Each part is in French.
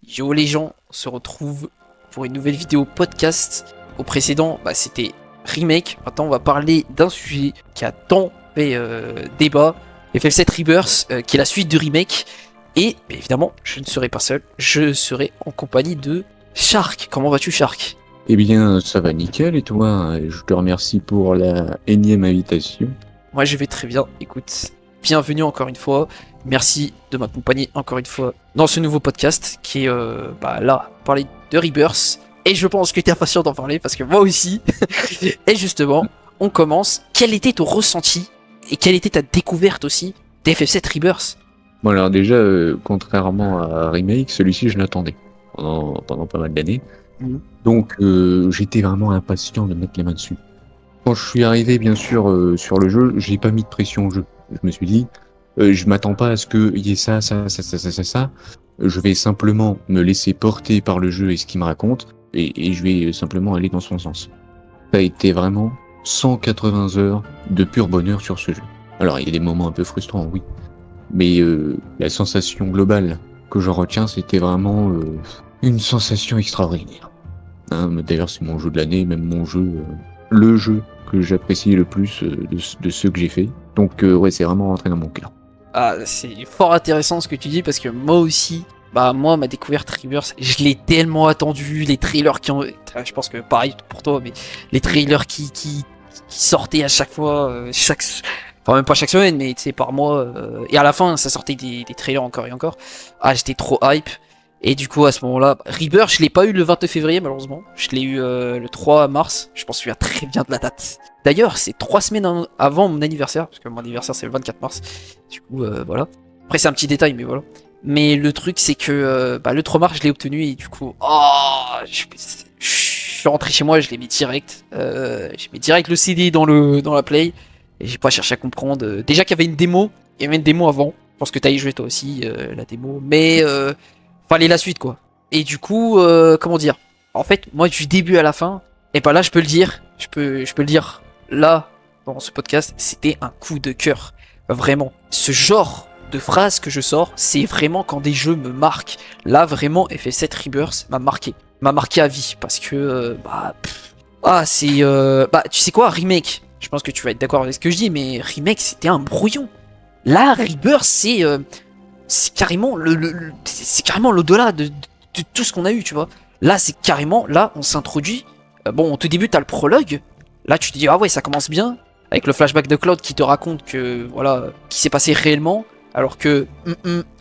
Yo les gens, on se retrouve pour une nouvelle vidéo podcast. Au précédent, c'était remake. Maintenant, on va parler d'un sujet qui a tant fait débat. FF7 Rebirth, qui est la suite du remake. Et évidemment, je ne serai pas seul. Je serai en compagnie de Shark. Comment vas-tu, Shark? Eh bien, ça va nickel, et toi? Je te remercie pour la énième invitation. Moi, je vais très bien. Écoute, bienvenue encore une fois. Merci de m'accompagner encore une fois dans ce nouveau podcast qui est là, parler de Rebirth. Et je pense que tu es impatient d'en parler parce que moi aussi. Et justement, on commence. Quel était ton ressenti et quelle était ta découverte aussi d'FF7 Rebirth? Bon, alors déjà, contrairement à Remake, celui-ci, je l'attendais pendant pas mal d'années. Donc, j'étais vraiment impatient de mettre les mains dessus. Quand je suis arrivé, bien sûr, sur le jeu, j'ai pas mis de pression au jeu. Je me suis dit, je m'attends pas à ce qu'il y ait ça. Je vais simplement me laisser porter par le jeu et ce qu'il me raconte, et je vais simplement aller dans son sens. Ça a été vraiment 180 heures de pur bonheur sur ce jeu. Alors, il y a des moments un peu frustrants, oui. Mais la sensation globale que j'en retiens, c'était vraiment une sensation extraordinaire. Hein, d'ailleurs, c'est mon jeu de l'année, même le jeu que j'apprécie le plus de ceux que j'ai fait. Donc ouais, c'est vraiment rentré dans mon cœur. Ah, c'est fort intéressant ce que tu dis parce que moi aussi, moi, ma découverte Rebirth, je l'ai tellement attendu, les trailers qui ont... Je pense que pareil pour toi, mais les trailers qui sortaient à chaque fois, enfin même pas chaque semaine, mais tu sais, par mois, et à la fin, ça sortait des trailers encore et encore. Ah, j'étais trop hype. Et du coup, à ce moment-là, Rebirth, je l'ai pas eu le 22 février, malheureusement. Je l'ai eu le 3 mars. Je m'en souviens très bien de la date. D'ailleurs, c'est 3 semaines avant mon anniversaire, parce que mon anniversaire, c'est le 24 mars. Du coup, voilà. Après, c'est un petit détail, mais voilà. Mais le truc, c'est que le 3 mars, je l'ai obtenu, et du coup, je suis rentré chez moi, je l'ai mis direct. J'ai mis direct le CD dans la Play, et j'ai pas cherché à comprendre. Déjà qu'il y avait une démo, il y avait une démo avant. Je pense que t'as y joué toi aussi, la démo. Mais... fallait la suite quoi. Et du coup, comment dire? En fait, moi du début à la fin, et là je peux le dire, je peux le dire là dans ce podcast, c'était un coup de cœur. Vraiment. Ce genre de phrase que je sors, c'est vraiment quand des jeux me marquent. Là vraiment, FF7 Rebirth m'a marqué. M'a marqué à vie parce que tu sais quoi, remake. Je pense que tu vas être d'accord avec ce que je dis, mais remake c'était un brouillon. Là, Rebirth c'est carrément c'est carrément l'au-delà de tout ce qu'on a eu, tu vois. Là, c'est carrément, là, on s'introduit. Bon, au tout début, t'as le prologue. Là, tu te dis, ah ouais, ça commence bien. Avec le flashback de Cloud qui te raconte que, voilà, qui s'est passé réellement. Alors que,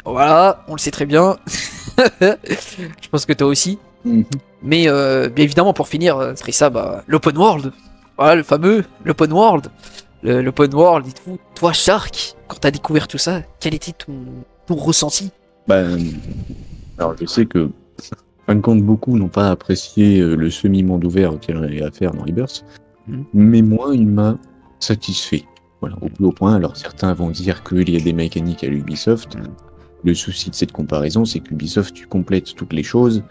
voilà, on le sait très bien. Je pense que toi aussi. Mais, bien évidemment, pour finir, après ça, l'open world. Voilà, le fameux, l'open world. L'open world et tout. Toi, Shark, quand t'as découvert tout ça, quel était ton ressenti? Alors je sais que, en fin de compte, beaucoup n'ont pas apprécié le semi-monde ouvert qu'il y avait à faire dans Rebirth, mais moi, il m'a satisfait. Voilà, au plus haut point. Alors certains vont dire qu'il y a des mécaniques à l'Ubisoft. Le souci de cette comparaison, c'est qu'Ubisoft, tu complètes toutes les choses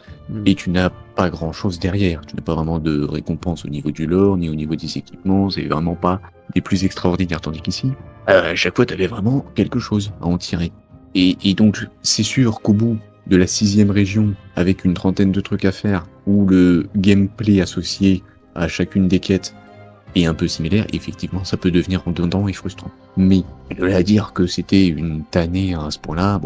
et tu n'as pas grand-chose derrière. Tu n'as pas vraiment de récompense au niveau du lore, ni au niveau des équipements. C'est vraiment pas des plus extraordinaires. Tandis qu'ici, à chaque fois, tu avais vraiment quelque chose à en tirer. Et donc, c'est sûr qu'au bout de la 6e région, avec une trentaine de trucs à faire, où le gameplay associé à chacune des quêtes est un peu similaire, effectivement, ça peut devenir redondant et frustrant. Mais, de là à dire que c'était une tannée à ce point-là,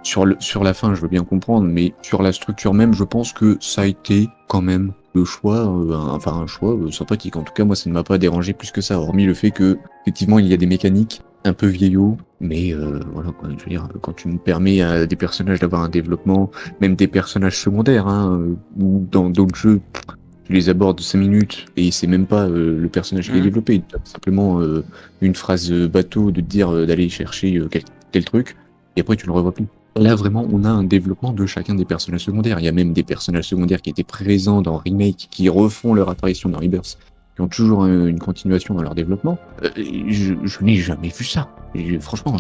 sur la fin, je veux bien comprendre, mais sur la structure même, je pense que ça a été quand même le choix, un choix sympathique. En tout cas, moi, ça ne m'a pas dérangé plus que ça, hormis le fait que, effectivement, il y a des mécaniques un peu vieillot, mais voilà quoi, je veux dire, quand tu me permets à des personnages d'avoir un développement, même des personnages secondaires, ou dans d'autres jeux, tu les abordes 5 minutes et c'est même pas le personnage qui est développé, simplement une phrase bateau de te dire d'aller chercher tel truc, et après tu le revois plus. Là vraiment, on a un développement de chacun des personnages secondaires. Il y a même des personnages secondaires qui étaient présents dans Remake, qui refont leur apparition dans Rebirth, qui ont toujours une continuation dans leur développement. Je n'ai jamais vu ça. Franchement,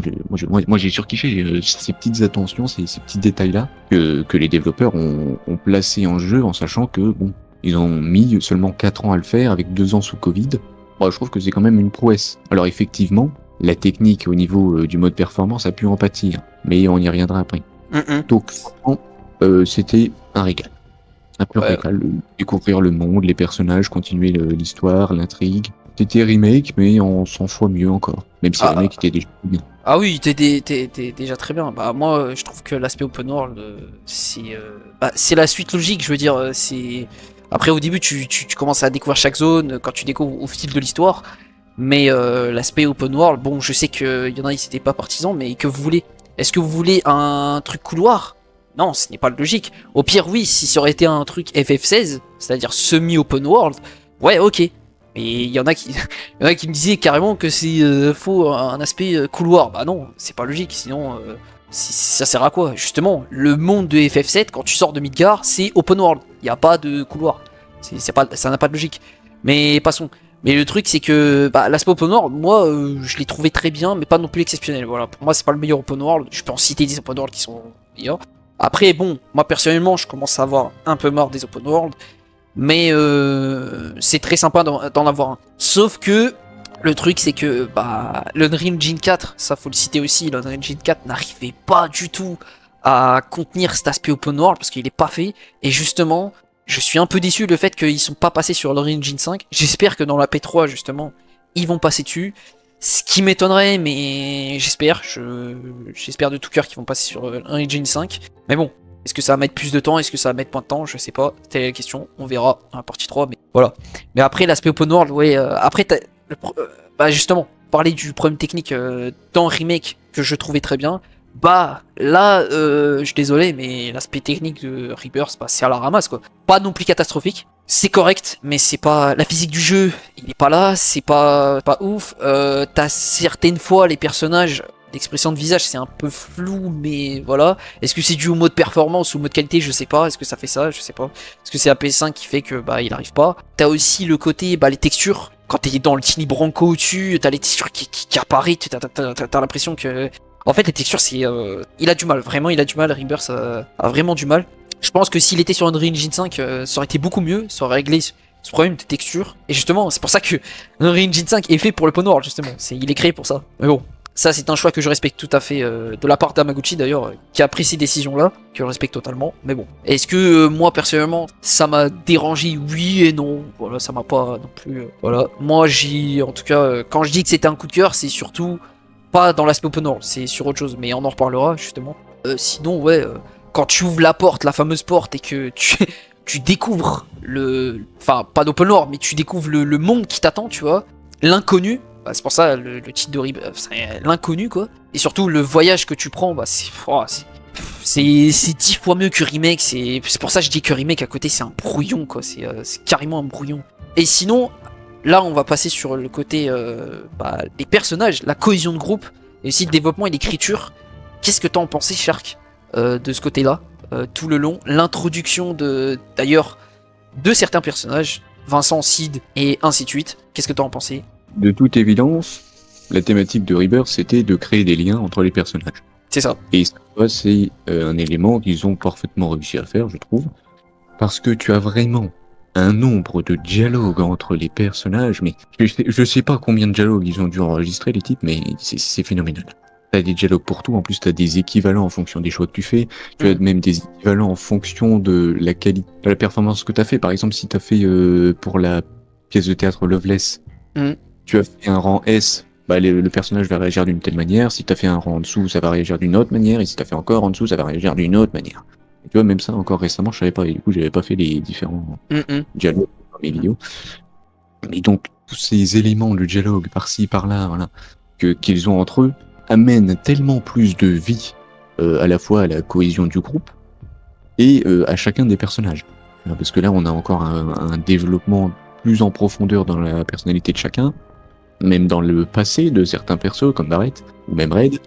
moi j'ai surkiffé ces petites attentions, ces petits détails-là que les développeurs ont placés en jeu en sachant que, ils ont mis seulement 4 ans à le faire avec 2 ans sous Covid. Je trouve que c'est quand même une prouesse. Alors effectivement, la technique au niveau du mode performance a pu en pâtir, mais on y reviendra après. Donc, franchement, c'était un régal. Un peu régal. Découvrir le monde, les personnages, continuer l'histoire, l'intrigue. C'était remake, mais en 100 fois mieux encore. Même si remake était déjà bien. Ah oui, t'es déjà très bien. Bah moi, je trouve que l'aspect open world, c'est la suite logique. Je veux dire, c'est après au début, tu commences à découvrir chaque zone quand tu découvres au fil de l'histoire. Mais l'aspect open world, bon, je sais qu'il y en a, ils n'étaient pas partisans, mais que vous voulez? Est-ce que vous voulez un truc couloir? Non, ce n'est pas logique. Au pire, oui, si ça aurait été un truc FF16, c'est-à-dire semi-open world, ouais, ok. Mais il y en a qui me disaient carrément que c'est faux un aspect couloir. Bah non, c'est pas logique, sinon ça sert à quoi? Justement, le monde de FF7, quand tu sors de Midgar, c'est open world. Il n'y a pas de couloir. Ça n'a pas de logique. Mais passons. Mais le truc c'est que l'aspect open world, moi je l'ai trouvé très bien, mais pas non plus exceptionnel. Voilà, pour moi c'est pas le meilleur open world. Je peux en citer des open world qui sont meilleurs. Après bon, moi personnellement je commence à avoir un peu marre des open world. Mais c'est très sympa d'en avoir un. Sauf que le truc c'est que l'Unreal Engine 4, ça faut le citer aussi, l'Unreal Engine 4 n'arrivait pas du tout à contenir cet aspect open world parce qu'il est pas fait. Et justement, je suis un peu déçu le fait qu'ils sont pas passés sur l'Unreal Engine 5. J'espère que dans la P3 justement, ils vont passer dessus. Ce qui m'étonnerait, mais j'espère de tout cœur qu'ils vont passer sur Unreal Engine 5. Mais bon. Est-ce que ça va mettre plus de temps? Est-ce que ça va mettre moins de temps? Je sais pas. Telle est la question. On verra dans la partie 3. Mais voilà. Mais après, l'aspect open world, ouais. Après, justement, parler du problème technique dans Remake que je trouvais très bien. Là, je suis désolé, mais l'aspect technique de Rebirth, c'est à la ramasse, quoi. Pas non plus catastrophique. C'est correct, mais c'est pas. La physique du jeu, il est pas là. C'est pas ouf. T'as certaines fois les personnages. L'expression de visage c'est un peu flou, mais voilà. Est-ce que c'est dû au mode performance ou au mode qualité? Je sais pas. Est-ce que ça fait ça? Je sais pas. Est-ce que c'est la PS5 qui fait que il arrive pas? T'as aussi le côté les textures. Quand t'es dans le Tiny Branco au-dessus, t'as les textures qui apparaissent. T'as l'impression que en fait les textures c'est il a du mal. Vraiment il a du mal. Rebirth a vraiment du mal. Je pense que s'il était sur Unreal Engine 5, ça aurait été beaucoup mieux. Ça aurait réglé ce problème de texture. Et justement c'est pour ça que Unreal Engine 5 est fait pour le open world justement. Il est créé pour ça. Mais bon. Ça, c'est un choix que je respecte tout à fait de la part d'Hamaguchi d'ailleurs, qui a pris ces décisions-là, que je respecte totalement. Mais bon, est-ce que moi personnellement, ça m'a dérangé? Oui et non. Voilà, ça m'a pas non plus. Voilà, moi en tout cas, quand je dis que c'était un coup de cœur, c'est surtout pas dans l'aspect open world, c'est sur autre chose. Mais on en reparlera justement. Sinon, ouais, quand tu ouvres la porte, la fameuse porte, et que tu découvres enfin pas d'open world, mais tu découvres le monde qui t'attend, tu vois, l'inconnu. C'est pour ça le titre de Rebirth, c'est l'inconnu quoi. Et surtout le voyage que tu prends, c'est 10 fois mieux que Remake. C'est pour ça que je dis que Remake à côté c'est un brouillon quoi. C'est carrément un brouillon. Et sinon, là on va passer sur le côté les personnages, la cohésion de groupe, et aussi le développement et l'écriture. Qu'est-ce que t'en pensais, Shark, de ce côté-là, tout le long, l'introduction d'ailleurs de certains personnages, Vincent, Sid et ainsi de suite. Qu'est-ce que t'en en pensais? De toute évidence, la thématique de Rebirth, c'était de créer des liens entre les personnages. C'est ça. Et ça, c'est un élément qu'ils ont parfaitement réussi à faire, je trouve. Parce que tu as vraiment un nombre de dialogues entre les personnages, mais je sais pas combien de dialogues ils ont dû enregistrer, les types, mais c'est phénoménal. T'as des dialogues pour tout, en plus t'as des équivalents en fonction des choix que tu fais, tu as même des équivalents en fonction de la qualité, de la performance que t'as fait. Par exemple, si t'as fait pour la pièce de théâtre Loveless, tu as fait un rang S, le personnage va réagir d'une telle manière. Si tu as fait un rang en dessous, ça va réagir d'une autre manière. Et si tu as fait encore en dessous, ça va réagir d'une autre manière. Et tu vois, même ça, encore récemment, je savais pas. Et du coup, j'avais pas fait les différents dialogues dans mes vidéos. Et donc, tous ces éléments de dialogue par-ci, par-là, voilà, qu'ils ont entre eux, amènent tellement plus de vie à la fois à la cohésion du groupe et à chacun des personnages. Parce que là, on a encore un développement plus en profondeur dans la personnalité de chacun. Même dans le passé de certains persos comme Barrett ou même Red.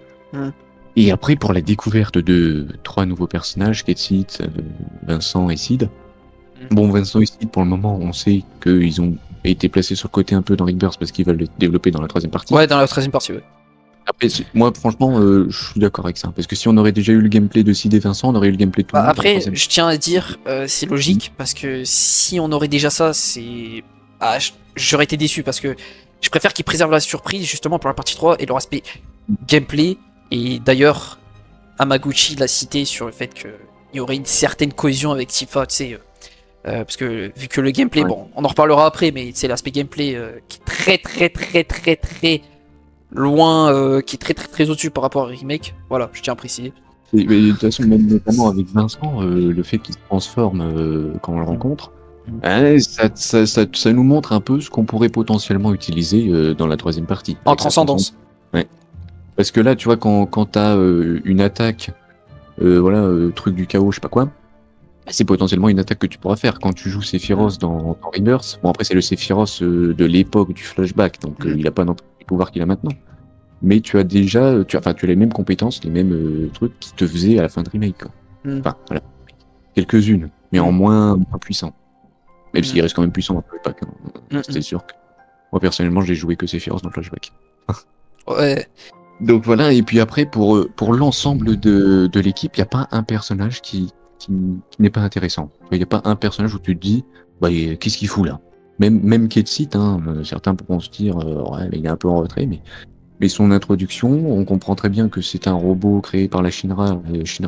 Et après pour la découverte de 3 nouveaux personnages, Ketsit, Vincent et Sid. Bon, Vincent et Sid pour le moment on sait qu'ils ont été placés sur le côté un peu dans Rebirth parce qu'ils veulent le développer dans la 3ème partie. Ouais, dans la 13ème partie, ouais. Après, moi franchement je suis d'accord avec ça, parce que si on aurait déjà eu le gameplay de Sid et Vincent, on aurait eu le gameplay de tout le monde. Après, je tiens à dire, c'est logique, parce que si on aurait déjà ça, j'aurais été déçu, parce que je préfère qu'ils préservent la surprise justement pour la partie 3 et leur aspect gameplay. Et d'ailleurs, Hamaguchi l'a cité sur le fait que il y aurait une certaine cohésion avec Tifa, tu sais. Parce que vu que le gameplay, bon, on en reparlera après, mais c'est l'aspect gameplay qui est très loin, qui est très au-dessus par rapport à Remake. Voilà, je tiens à préciser. Mais de toute façon, même notamment avec Vincent, le fait qu'il se transforme quand on le rencontre, ça nous montre un peu ce qu'on pourrait potentiellement utiliser dans la troisième partie. En transcendance. Ouais. Parce que là, tu vois, quand t'as une attaque, truc du chaos, je sais pas quoi, c'est potentiellement une attaque que tu pourras faire. Quand tu joues Sephiroth dans Rebirth, bon après c'est le Sephiroth de l'époque du flashback, donc il a pas non plus les pouvoirs qu'il a maintenant. Mais tu as déjà, tu as les mêmes compétences, les mêmes trucs qui te faisaient à la fin de Remake, quoi. Enfin, voilà. Quelques-unes, mais en moins puissant. Même s'il reste quand même puissant dans le flashback, hein. C'était sûr que... Moi personnellement, j'ai joué que Sephiroth dans le flashback. Ouais. Donc voilà, et puis après, pour l'ensemble de l'équipe, il n'y a pas un personnage qui n'est pas intéressant. Il n'y a pas un personnage où tu te dis, bah, qu'est-ce qu'il fout là? Même Ketsit, hein, certains pourront se dire, ouais, il est un peu en retrait, mais son introduction, on comprend très bien que c'est un robot créé par la Shinra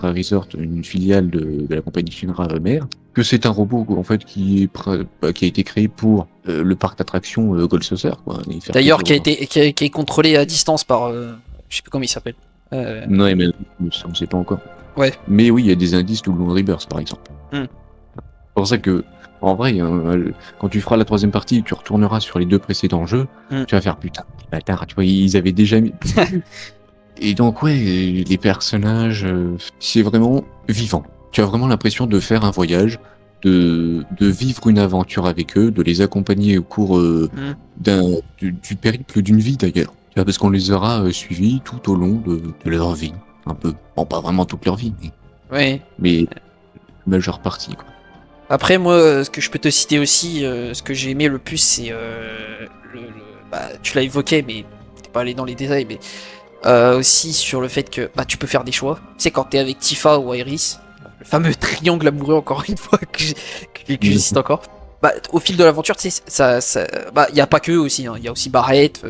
Resort, une filiale de la compagnie Shinra mère, que c'est un robot en fait qui a été créé pour le parc d'attractions Gold Saucer, quoi. D'ailleurs, qui est contrôlé à distance par, je sais plus comment il s'appelle. Non, mais ça on ne sait pas encore. Ouais. Mais oui, il y a des indices tout le long de Rebirth, par exemple. C'est pour ça que, en vrai, quand tu feras la troisième partie, tu retourneras sur les deux précédents jeux, tu vas faire putain, les bâtards, tu vois, ils avaient déjà mis. Et donc, ouais, les personnages, c'est vraiment vivant. Tu as vraiment l'impression de faire un voyage, de vivre une aventure avec eux, de les accompagner au cours du périple d'une vie d'ailleurs. Tu vois, parce qu'on les aura suivis tout au long de leur vie. Un peu. Bon, pas vraiment toute leur vie, mais la majeure partie, quoi. Après, moi, ce que je peux te citer aussi, ce que j'ai aimé le plus, c'est bah, tu l'as évoqué, mais t'es pas allé dans les détails, mais aussi sur le fait que bah, tu peux faire des choix. Tu sais, quand t'es avec Tifa ou Iris, le fameux triangle amoureux, encore une fois, que je cite encore. Bah, au fil de l'aventure, tu sais, bah, y a pas que eux aussi, hein. Y a aussi Barrett,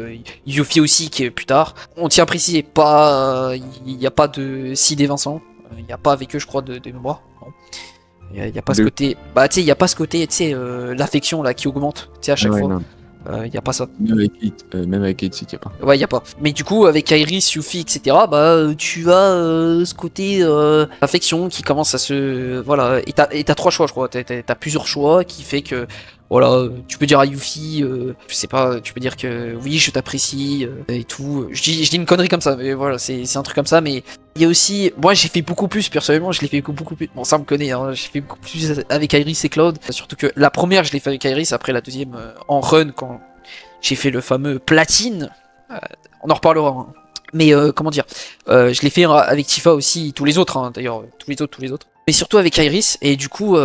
Yuffie aussi, qui est plus tard. On tient à préciser, pas, y a pas de Sid et Vincent. Y a pas avec eux, je crois, de mémoire. Non. Y a pas ce côté, bah, tu sais, y a pas ce côté, tu sais, l'affection là qui augmente, tu sais, à chaque fois. Y a pas ça. Même avec Ketsit, y a pas. Ouais, y a pas. Mais du coup, avec Iris, Yuffie, etc., bah, tu as ce côté affection qui commence à se... Voilà, et t'as trois choix, je crois. T'as plusieurs choix qui fait que... Voilà, tu peux dire à Yuffie, je sais pas, tu peux dire que oui, je t'apprécie et tout. Je dis une connerie comme ça, mais voilà, c'est un truc comme ça. Mais il y a aussi, moi j'ai fait beaucoup plus personnellement, je l'ai fait beaucoup plus. Bon, ça me connaît, hein, j'ai fait beaucoup plus avec Iris et Cloud. Surtout que la première, je l'ai fait avec Iris, après la deuxième en run quand j'ai fait le fameux platine. On en reparlera. Hein. Mais comment dire, je l'ai fait avec Tifa aussi, tous les autres, hein, d'ailleurs, tous les autres. Mais surtout avec Iris, et du coup,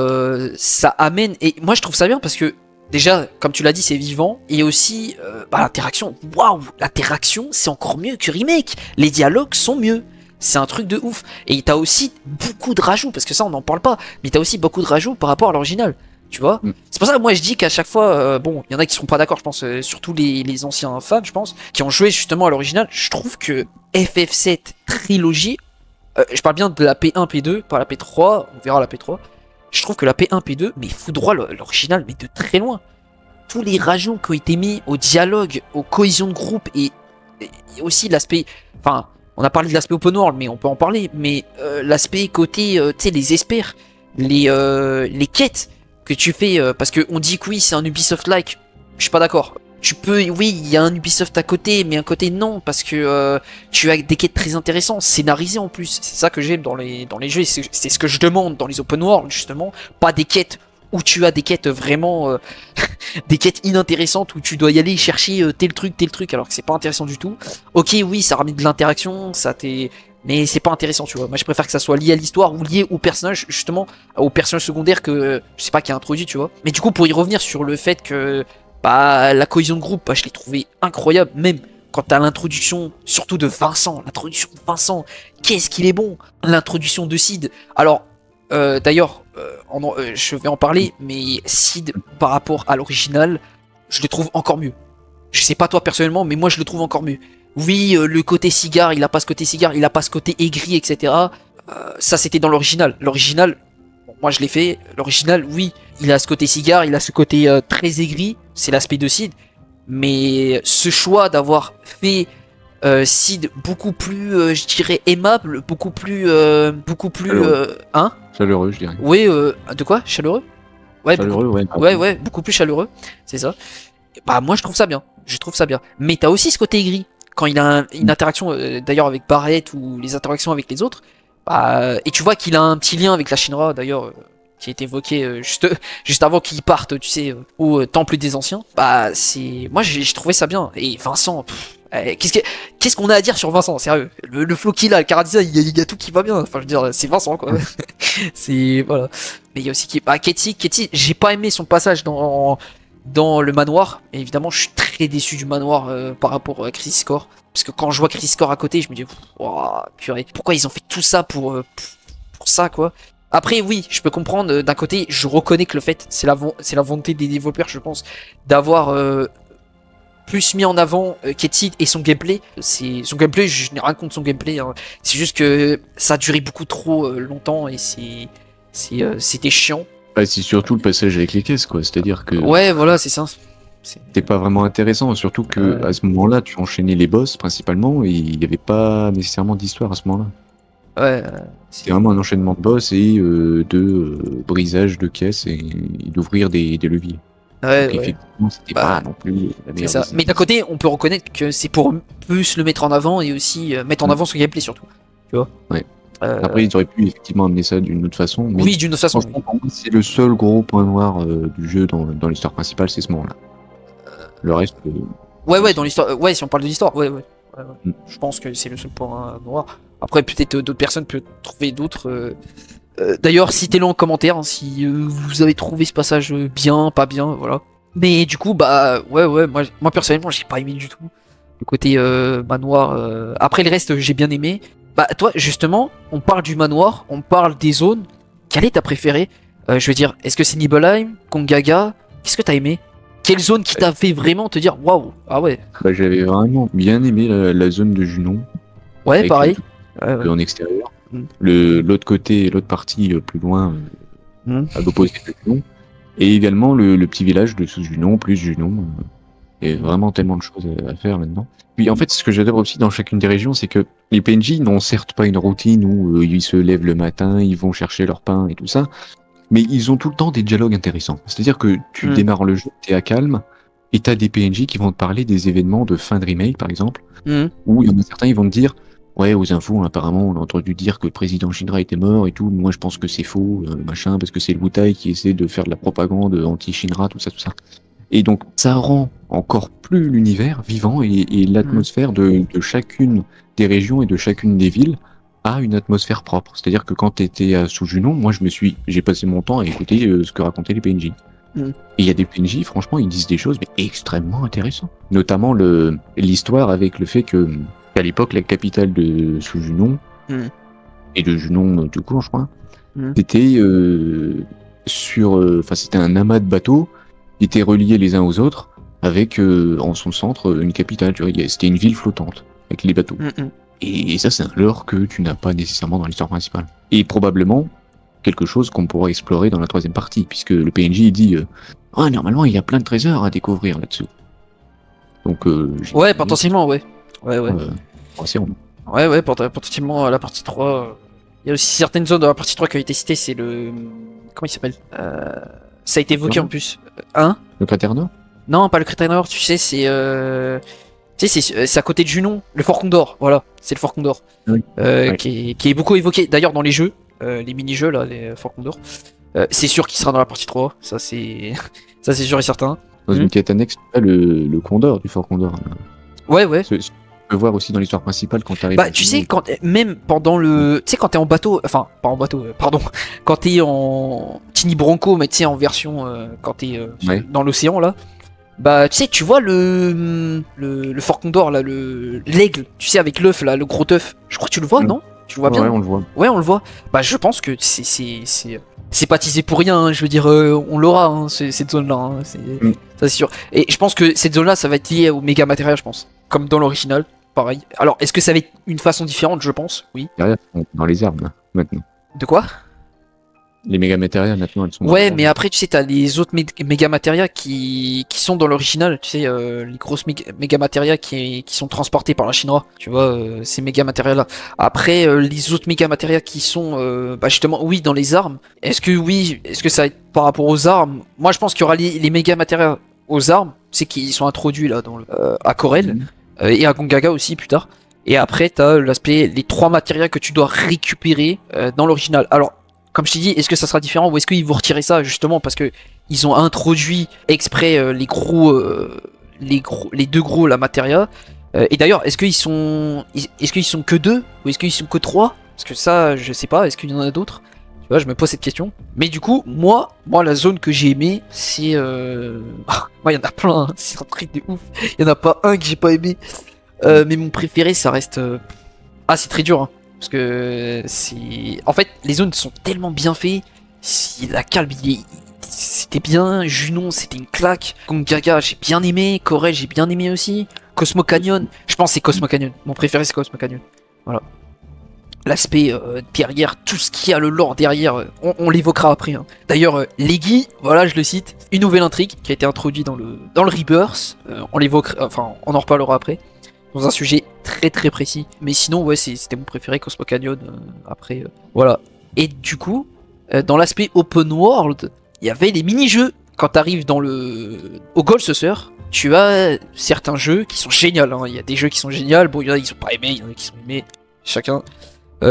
ça amène... Et moi, je trouve ça bien parce que, déjà, comme tu l'as dit, c'est vivant, et aussi, bah, l'interaction. Waouh, l'interaction, c'est encore mieux que Remake. Les dialogues sont mieux. C'est un truc de ouf. Et t'as aussi beaucoup de rajouts, parce que ça, on n'en parle pas, mais t'as aussi beaucoup de rajouts par rapport à l'original. Tu vois, c'est pour ça que moi je dis qu'à chaque fois, bon, il y en a qui seront pas d'accord, je pense, surtout les anciens fans, je pense, qui ont joué justement à l'original. Je trouve que FF7 trilogie, je parle bien de la P1, P2, pas la P3, on verra la P3. Je trouve que la P1, P2, mais fout droit l'original, mais de très loin. Tous les rajouts qui ont été mis au dialogue, aux cohésions de groupe et aussi l'aspect, enfin, on a parlé de l'aspect open world, mais on peut en parler, mais l'aspect côté, tu sais, les espères, les quêtes que tu fais, parce que on dit que oui, c'est un Ubisoft-like, je suis pas d'accord. Tu peux, oui, il y a un Ubisoft à côté, mais un côté non, parce que tu as des quêtes très intéressantes, scénarisées en plus. C'est ça que j'aime dans les jeux, c'est ce que je demande dans les open world, justement. Pas des quêtes où tu as des quêtes vraiment... des quêtes inintéressantes où tu dois y aller chercher tel truc, alors que c'est pas intéressant du tout. Ok, oui, ça ramène de l'interaction, ça t'est... Mais c'est pas intéressant, tu vois. Moi, je préfère que ça soit lié à l'histoire ou lié au personnage, justement, au personnage secondaire que, je sais pas, qui a introduit, tu vois. Mais du coup, pour y revenir sur le fait que, bah, la cohésion de groupe, bah, je l'ai trouvé incroyable, même quand t'as l'introduction, surtout de Vincent, qu'est-ce qu'il est bon. L'introduction de Sid. Alors, d'ailleurs, je vais en parler, mais Sid, par rapport à l'original, je le trouve encore mieux. Je sais pas toi personnellement, mais moi je le trouve encore mieux. Oui, le côté cigare, il a pas ce côté cigare, il a pas ce côté aigri, etc. Ça c'était dans l'original. L'original, bon, moi je l'ai fait. L'original, oui, il a ce côté cigare, il a ce côté très aigri. C'est l'aspect de Sid. Mais ce choix d'avoir fait Sid beaucoup plus, je dirais, aimable, beaucoup plus, hein? Chaleureux, je dirais. Oui, de quoi? Chaleureux? Ouais, Chaleureux, ouais. ouais, beaucoup plus chaleureux, c'est ça. Bah moi je trouve ça bien, je trouve ça bien. Mais t'as aussi ce côté aigri quand il a une interaction, d'ailleurs avec Barrett ou les interactions avec les autres. Bah, et tu vois qu'il a un petit lien avec la Shinra d'ailleurs. Qui est évoqué juste avant qu'il parte, tu sais, au temple des anciens. Bah c'est, moi j'ai trouvé ça bien. Et Vincent, qu'est-ce qu'on a à dire sur Vincent, sérieux, le flow qu'il a, le chara-design, il y a tout qui va bien. Enfin je veux dire, c'est Vincent quoi. C'est voilà. Mais il y a aussi Ketty, j'ai pas aimé son passage dans le manoir. Et évidemment, je suis très déçu du manoir par rapport à Crisis Core. Parce que quand je vois Crisis Core à côté, je me dis, oh, purée, pourquoi ils ont fait tout ça pour ça, quoi. Après, oui, je peux comprendre. D'un côté, je reconnais que le fait, c'est la volonté des développeurs, je pense, d'avoir plus mis en avant Ketty et son gameplay. Son gameplay, je n'ai rien contre son gameplay. Hein. C'est juste que ça a duré beaucoup trop longtemps et c'était chiant. Bah, c'est surtout le passage avec les caisses, quoi. C'est-à-dire que Ouais, voilà, c'est ça. c'était pas vraiment intéressant, surtout que à ce moment-là, tu enchaînais les boss principalement, et il n'y avait pas nécessairement d'histoire à ce moment-là. Ouais. C'était vraiment un enchaînement de boss et de brisage de caisses et d'ouvrir des leviers. Ouais, Donc, ouais. effectivement, c'était pas non plus la C'est meilleure ça. décision. Mais d'un côté, on peut reconnaître que c'est pour plus le mettre en avant et aussi mettre en avant son gameplay surtout. Tu vois. Ouais. Après, ils auraient pu effectivement amener ça d'une autre façon. Mais oui, d'une autre façon. franchement, pour moi, c'est le seul gros point noir du jeu dans l'histoire principale, c'est ce moment-là. Le reste. Ouais, dans l'histoire. Ouais, si on parle de l'histoire, ouais. Mm. Je pense que c'est le seul point noir. Après, peut-être d'autres personnes peuvent trouver d'autres. D'ailleurs, citez-le en commentaire hein, si vous avez trouvé ce passage bien, pas bien, voilà. Mais du coup, bah, ouais, moi personnellement, j'ai pas aimé du tout. Le côté manoir. Après, le reste, j'ai bien aimé. Bah, toi, justement, on parle du manoir, on parle des zones. Quelle est ta préférée? Je veux dire, est-ce que c'est Nibelheim, Kongaga? Qu'est-ce que t'as aimé? Quelle zone qui t'a fait vraiment te dire waouh? Ah ouais. Bah, j'avais vraiment bien aimé la zone de Junon. Ouais, Avec pareil. En extérieur. Mm. L'autre côté, l'autre partie plus loin, à l'opposé de Junon. Et également le petit village de sous Junon, plus Junon. Et vraiment tellement de choses à faire là-dedans. Puis en fait, ce que j'adore aussi dans chacune des régions, c'est que les PNJ n'ont certes pas une routine où ils se lèvent le matin, ils vont chercher leur pain et tout ça, mais ils ont tout le temps des dialogues intéressants. C'est-à-dire que tu démarres le jeu, t'es à calme, et t'as des PNJ qui vont te parler des événements de fin de remake, par exemple, où il y en a certains, ils vont te dire ouais, aux infos, apparemment, on a entendu dire que le président Shinra était mort et tout. Moi, je pense que c'est faux, machin, parce que c'est le Wutai qui essaie de faire de la propagande anti-Shinra, tout ça. Et donc, ça rend encore plus l'univers vivant et l'atmosphère de chacune des régions et de chacune des villes a une atmosphère propre. C'est-à-dire que quand t'étais à Sous-Junon, moi, j'ai passé mon temps à écouter ce que racontaient les PNJ. Et il y a des PNJ, franchement, ils disent des choses mais extrêmement intéressantes. Notamment l'histoire avec le fait que à l'époque, la capitale de Sous-Junon et de Junon tout court, je crois, c'était c'était un amas de bateaux qui étaient reliés les uns aux autres avec en son centre une capitale. Tu vois, c'était une ville flottante avec les bateaux. Et ça, c'est un lore que tu n'as pas nécessairement dans l'histoire principale. Et probablement quelque chose qu'on pourra explorer dans la troisième partie, puisque le PNJ il dit normalement il y a plein de trésors à découvrir là-dessous. Donc ouais, potentiellement, ouais. Ouais, potentiellement la partie 3. Il y a aussi certaines zones de la partie 3 qui ont été citées, c'est le. Comment il s'appelle ça a été évoqué en plus. Le cratère nord? Non, pas le cratère nord, tu sais, c'est. Tu sais, c'est à côté de Junon, le Fort Condor, voilà, c'est le Fort Condor. Oui. Qui est beaucoup évoqué, d'ailleurs dans les jeux, les mini-jeux là, les Fort Condor. C'est sûr qu'il sera dans la partie 3, ça c'est ça c'est sûr et certain. Dans une quête annexe, le Condor du Fort Condor. Ouais. Tu peux voir aussi dans l'histoire principale quand t'arrives. Bah tu sais, même pendant le... Tu sais quand t'es en bateau, enfin pas en bateau, pardon, quand t'es en Tiny Branco, mais tu sais en version, quand t'es dans l'océan là, bah tu sais, tu vois le Fort Condor là, l'aigle, tu sais avec l'œuf là, le gros œuf, je crois que tu le vois, non? Tu le vois bien? Ouais, on le voit. Ouais, on le voit. Bah je pense que c'est pas teasé pour rien, hein. Je veux dire, on l'aura, hein, cette zone là, hein. Ça c'est sûr. Et je pense que cette zone là, ça va être lié au méga matériel, je pense, comme dans l'original. Pareil. Alors, est-ce que ça va être une façon différente? Je pense, oui. Derrière, dans les arbres. maintenant. De quoi? Les méga matérias maintenant elles sont. Ouais, mais après, tu sais, t'as les autres méga matérias qui sont dans l'original, tu sais, les grosses méga matérias qui sont transportés par la chinois, tu vois, ces méga matérias là. Après, les autres méga matérias qui sont, bah justement, oui, dans les armes. Est-ce que ça va être par rapport aux armes? Moi, je pense qu'il y aura les méga matérias aux armes, c'est qui sont introduits là dans à Corel et à Gongaga aussi plus tard. Et après, t'as l'aspect, les trois matérias que tu dois récupérer dans l'original. Alors, comme je t'ai dit, est-ce que ça sera différent ou est-ce qu'ils vont retirer ça justement parce que ils ont introduit exprès les deux gros la matéria. Et d'ailleurs, est-ce qu'ils sont que deux ou est-ce qu'ils sont que trois? Parce que ça, je sais pas. Est-ce qu'il y en a d'autres? Tu vois, je me pose cette question. Mais du coup, moi, la zone que j'ai aimé, c'est moi, il y en a plein. Hein. C'est un truc de ouf. Il y en a pas un que j'ai pas aimé. Mais mon préféré, ça reste. Ah, c'est très dur. Hein. Parce que c'est. En fait, les zones sont tellement bien faites. Si la calme, c'était bien. Junon, c'était une claque. Gongaga, j'ai bien aimé. Corel, j'ai bien aimé aussi. Cosmo Canyon, je pense que c'est Cosmo Canyon. Mon préféré, c'est Cosmo Canyon. Voilà. L'aspect derrière, tout ce qu'il y a, le lore derrière, on l'évoquera après. Hein. D'ailleurs, Leggy, voilà, je le cite, une nouvelle intrigue qui a été introduite dans le Rebirth. On l'évoquera, enfin, on en reparlera après. Dans un sujet très très précis. Mais sinon, ouais, c'était mon préféré, Cosmo Canyon. Après, voilà. Et du coup, dans l'aspect open world, il y avait les mini-jeux. Quand t'arrives au Gold Saucer, tu as certains jeux qui sont géniaux. Hein. Il y a des jeux qui sont géniaux. Bon, il y en a qui sont pas aimés, il y en a qui sont aimés. Chacun.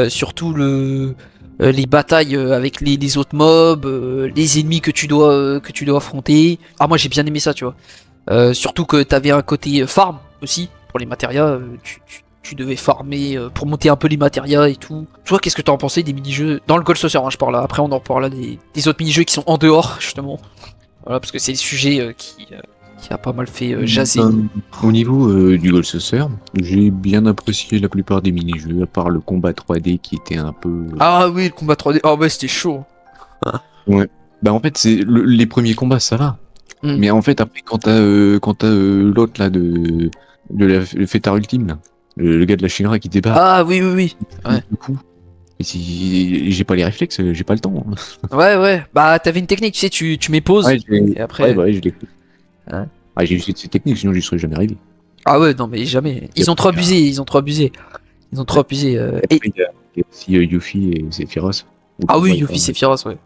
Surtout les batailles avec les autres mobs, les ennemis que tu dois affronter. Ah, moi j'ai bien aimé ça, tu vois. Surtout que t'avais un côté farm aussi. Pour les matérias, tu devais farmer pour monter un peu les matérias et tout. Toi, qu'est-ce que t'en pensais des mini-jeux dans le Gold Saucer, hein, je parle là. Après, on en parlera des autres mini-jeux qui sont en dehors, justement. Voilà, parce que c'est le sujet qui a pas mal fait jaser. Au niveau du Gold Saucer, j'ai bien apprécié la plupart des mini-jeux, à part le combat 3D qui était un peu. Ah oui, le combat 3D. Ah ouais, c'était chaud. Ouais. Bah en fait, c'est les premiers combats, ça va. Mais en fait, après, quand t'as l'autre là le fêtard ultime, là, le gars de la Shinra qui débarque. Ah oui, oui, oui. Ouais. Du coup, et si j'ai pas les réflexes, j'ai pas le temps. Hein. Ouais. Bah, t'avais une technique, tu sais, tu mets pause. Ouais, et après. Ouais, je l'ai. Ouais. Ah, j'ai utilisé cette technique, sinon j'y serais jamais arrivé. Ah ouais, non, mais jamais. Ils ont trop abusé. Et Après, il y a aussi Yuffie et Sephiroth. Ah oui, Yuffie, Sephiroth, ouais.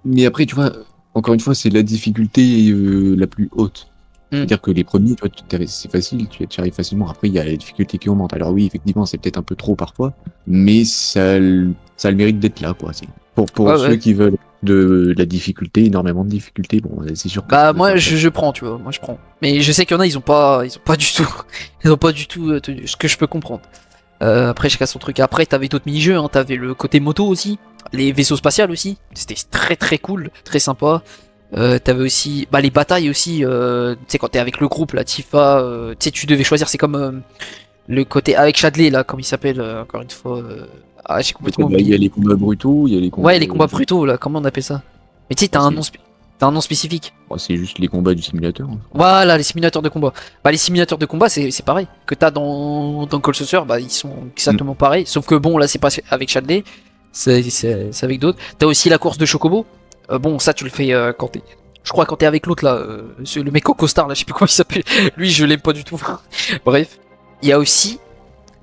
Mais après, tu vois, encore une fois, c'est la difficulté la plus haute. C'est-à-dire que les premiers, tu vois, c'est facile, tu arrives facilement. Après, il y a la difficulté qui augmente. Alors oui, effectivement, c'est peut-être un peu trop parfois, mais ça a le mérite d'être là, quoi. Pour ceux qui veulent de la difficulté, énormément de difficulté, bon, c'est sûr que... Bah, moi, je prends, tu vois, moi, je prends. Mais je sais qu'il y en a, ils ont pas du tout, tenu, ce que je peux comprendre. Après, chacun son truc. Après, t'avais d'autres mini-jeux, hein. T'avais le côté moto aussi, les vaisseaux spatials aussi. C'était très très cool, très sympa. T'avais aussi les batailles aussi, tu sais, quand t'es avec le groupe, la Tifa, tu sais, tu devais choisir, c'est comme le côté avec Chadley, là, comme il s'appelle, encore une fois. Ah, j'ai complètement oublié. Il y a les combats brutaux, il y a les combats... Ouais, les combats brutaux, là, comment on appelle ça? Mais tu sais, t'as un nom spécifique. Bon, c'est juste les combats du simulateur. Hein. Voilà, les simulateurs de combat. Bah, les simulateurs de combat, c'est pareil. Que t'as dans Call Saucer, bah, ils sont exactement pareils. Sauf que bon, là, c'est pas avec Chadley, c'est avec d'autres. T'as aussi la course de Chocobo. Bon, ça, tu le fais quand t'es. Je crois quand t'es avec l'autre là, le mec au costard là, je sais plus comment il s'appelle. Lui, je l'aime pas du tout. Bref. Il y a aussi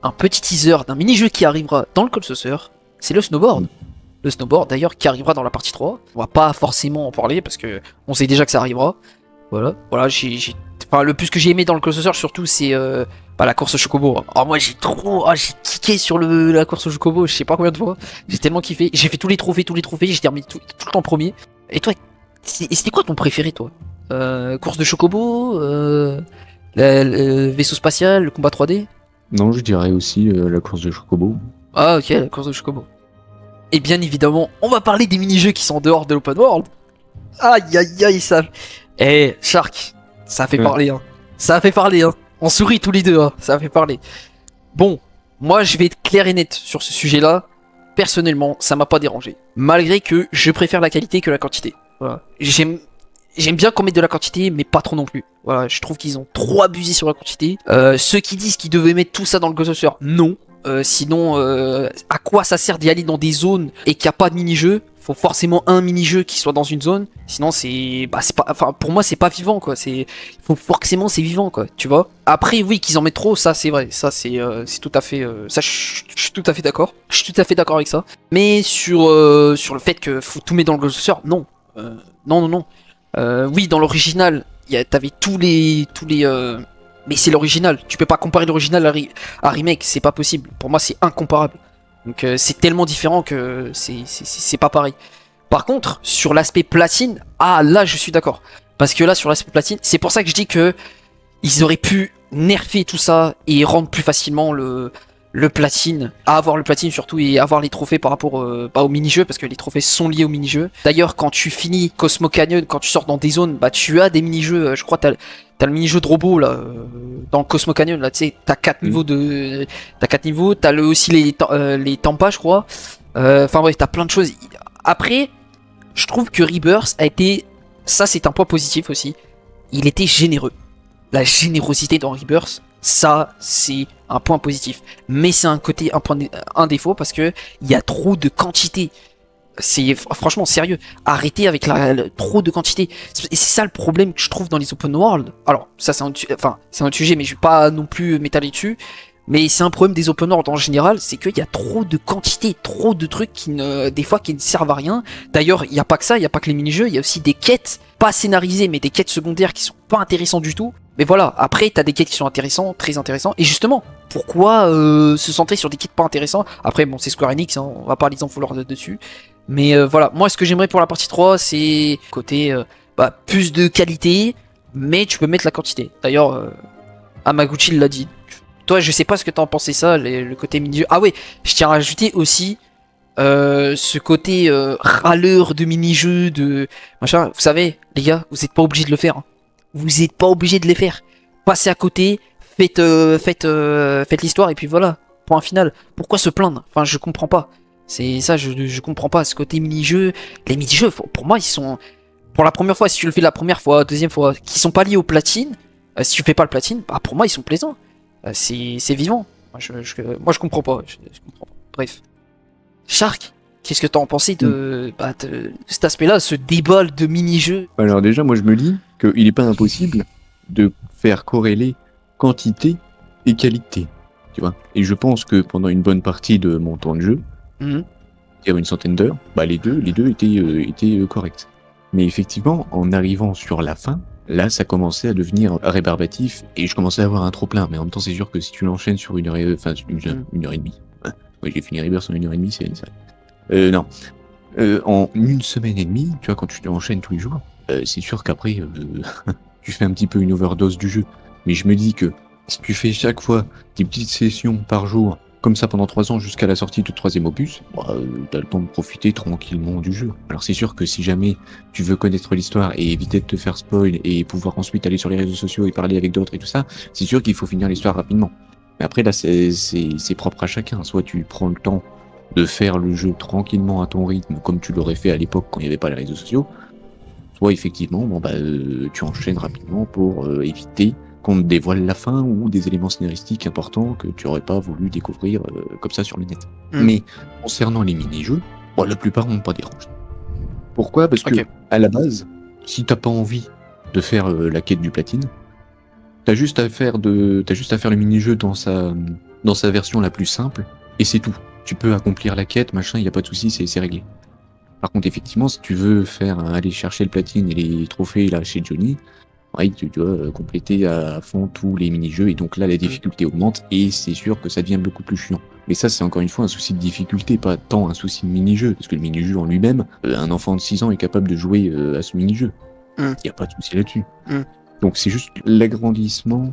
un petit teaser d'un mini-jeu qui arrivera dans le Call Saucer. C'est le snowboard. Le snowboard d'ailleurs qui arrivera dans la partie 3. On va pas forcément en parler parce que on sait déjà que ça arrivera. Voilà, enfin, le plus que j'ai aimé dans le Call Saucer surtout c'est la course au Chocobo. Alors moi j'ai kické sur la course au Chocobo, je sais pas combien de fois. J'ai tellement kiffé, j'ai fait tous les trophées, j'ai terminé tout le temps premier. Et toi, c'était quoi ton préféré toi? Course de Chocobo, le vaisseau spatial, le combat 3D? Non, je dirais aussi la course de Chocobo. Ah ok, la course de Chocobo. Et bien évidemment, on va parler des mini-jeux qui sont en dehors de l'open world. Aïe aïe aïe, ça... Eh, Shark, ça a fait parler, hein. Ça a fait parler, hein. On sourit tous les deux, hein. Ça a fait parler. Bon, moi je vais être clair et net sur ce sujet-là. Personnellement, ça m'a pas dérangé. Malgré que je préfère la qualité que la quantité. Voilà. J'aime bien qu'on mette de la quantité, mais pas trop non plus. Voilà, je trouve qu'ils ont trop abusé sur la quantité. Ceux qui disent qu'ils devaient mettre tout ça dans le Ghost Saucer, non. sinon, à quoi ça sert d'y aller dans des zones et qu'il n'y a pas de mini-jeu? Faut forcément un mini-jeu qui soit dans une zone. Sinon, c'est pas, enfin, pour moi, c'est pas vivant, quoi. Faut forcément, c'est vivant, quoi. Tu vois. Après, oui, qu'ils en mettent trop, ça, c'est vrai. Ça, c'est tout à fait, ça, je suis tout à fait d'accord. Je suis tout à fait d'accord avec ça. Mais sur le fait que faut tout mettre dans le glossaire, non. Non. Oui, dans l'original, t'avais tous les mais c'est l'original. Tu peux pas comparer l'original à remake. C'est pas possible. Pour moi, c'est incomparable. Donc c'est tellement différent que c'est pas pareil. Par contre, sur l'aspect platine, ah là je suis d'accord. Parce que là sur l'aspect platine, c'est pour ça que je dis que ils auraient pu nerfer tout ça et rendre plus facilement le platine, à avoir le platine surtout et avoir les trophées par rapport au mini-jeu, parce que les trophées sont liés au mini-jeu. D'ailleurs, quand tu finis Cosmo Canyon, quand tu sors dans des zones, bah tu as des mini-jeux, je crois t'as le mini-jeu de robot là, dans le Cosmo Canyon là, tu sais, t'as 4 niveaux t'as 4 niveaux, t'as aussi les Tampas je crois. Enfin bref, t'as plein de choses. Après, je trouve que Rebirth a été, ça c'est un point positif aussi, il était généreux. La générosité dans Rebirth, ça c'est un point positif. Mais c'est un défaut parce que il y a trop de quantité. C'est franchement sérieux. Arrêtez avec trop de quantité. Et c'est ça le problème que je trouve dans les open world. Alors ça c'est un autre sujet, mais je vais pas non plus m'étaler dessus. Mais c'est un problème des open world en général, c'est qu'il y a trop de quantité, trop de trucs des fois qui ne servent à rien. D'ailleurs, il n'y a pas que ça, il n'y a pas que les mini-jeux, il y a aussi des quêtes, pas scénarisées, mais des quêtes secondaires qui sont pas intéressantes du tout. Mais voilà, après, t'as des quêtes qui sont intéressantes, très intéressantes. Et justement, pourquoi se centrer sur des quêtes pas intéressantes? Après, bon, c'est Square Enix, hein, on va pas les en vouloir dessus. Mais voilà, moi, ce que j'aimerais pour la partie 3, c'est côté plus de qualité, mais tu peux mettre la quantité. D'ailleurs, Amaguchi l'a dit. Toi, je sais pas ce que t'en pensais ça, le côté mini-jeu. Ah ouais, je tiens à rajouter aussi ce côté râleur de mini-jeu, de machin. Vous savez, les gars, vous êtes pas obligés de le faire. Hein. Vous êtes pas obligés de les faire. Passez à côté, faites l'histoire et puis voilà, point final. Pourquoi se plaindre? Enfin, je comprends pas. C'est ça, je comprends pas ce côté mini-jeu. Les mini-jeux, pour moi, ils sont pour la première fois. Si tu le fais la première fois, deuxième fois, qui sont pas liés au platine. Si tu fais pas le platine, bah pour moi, ils sont plaisants. C'est vivant. Moi, je comprends pas. Je comprends pas. Bref. Shark, qu'est-ce que t'as en pensé de cet aspect-là, ce débat de mini-jeu? Alors déjà, moi je me dis qu'il n'est pas impossible de faire corréler quantité et qualité. Tu vois. Et je pense que pendant une bonne partie de mon temps de jeu, il y avait une centaine d'heures, bah les deux étaient corrects. Mais effectivement, en arrivant sur la fin, là, ça commençait à devenir rébarbatif et je commençais à avoir un trop plein. Mais en même temps, c'est sûr que si tu l'enchaînes sur une heure et demie. Ouais, j'ai fini Rebirth en 1 heure et demie, c'est ça. Non. En 1 semaine et demie, tu vois, quand tu l'enchaînes tous les jours, c'est sûr qu'après, tu fais un petit peu une overdose du jeu. Mais je me dis que si tu fais chaque fois des petites sessions par jour, comme ça pendant 3 ans jusqu'à la sortie du 3e opus, t'as le temps de profiter tranquillement du jeu. Alors c'est sûr que si jamais tu veux connaître l'histoire et éviter de te faire spoil et pouvoir ensuite aller sur les réseaux sociaux et parler avec d'autres et tout ça, c'est sûr qu'il faut finir l'histoire rapidement. Mais après là c'est propre à chacun. Soit tu prends le temps de faire le jeu tranquillement à ton rythme comme tu l'aurais fait à l'époque quand il n'y avait pas les réseaux sociaux, soit effectivement tu enchaînes rapidement pour éviter qu'on te dévoile la fin ou des éléments scénaristiques importants que tu aurais pas voulu découvrir comme ça sur le net. Mais concernant les mini-jeux, la plupart m'ont pas dérangé. Pourquoi? Parce que à la base, si t'as pas envie de faire la quête du platine, t'as juste à faire le mini-jeu dans sa version la plus simple et c'est tout. Tu peux accomplir la quête, machin, y a pas de souci, c'est réglé. Par contre, effectivement, si tu veux aller chercher le platine et les trophées là chez Johnny, tu dois compléter à fond tous les mini-jeux et donc là la difficulté augmente et c'est sûr que ça devient beaucoup plus chiant. Mais ça c'est encore une fois un souci de difficulté, pas tant un souci de mini-jeu, parce que le mini-jeu en lui-même, un enfant de 6 ans est capable de jouer à ce mini-jeu. Il n'y a pas de souci là-dessus. Donc c'est juste l'agrandissement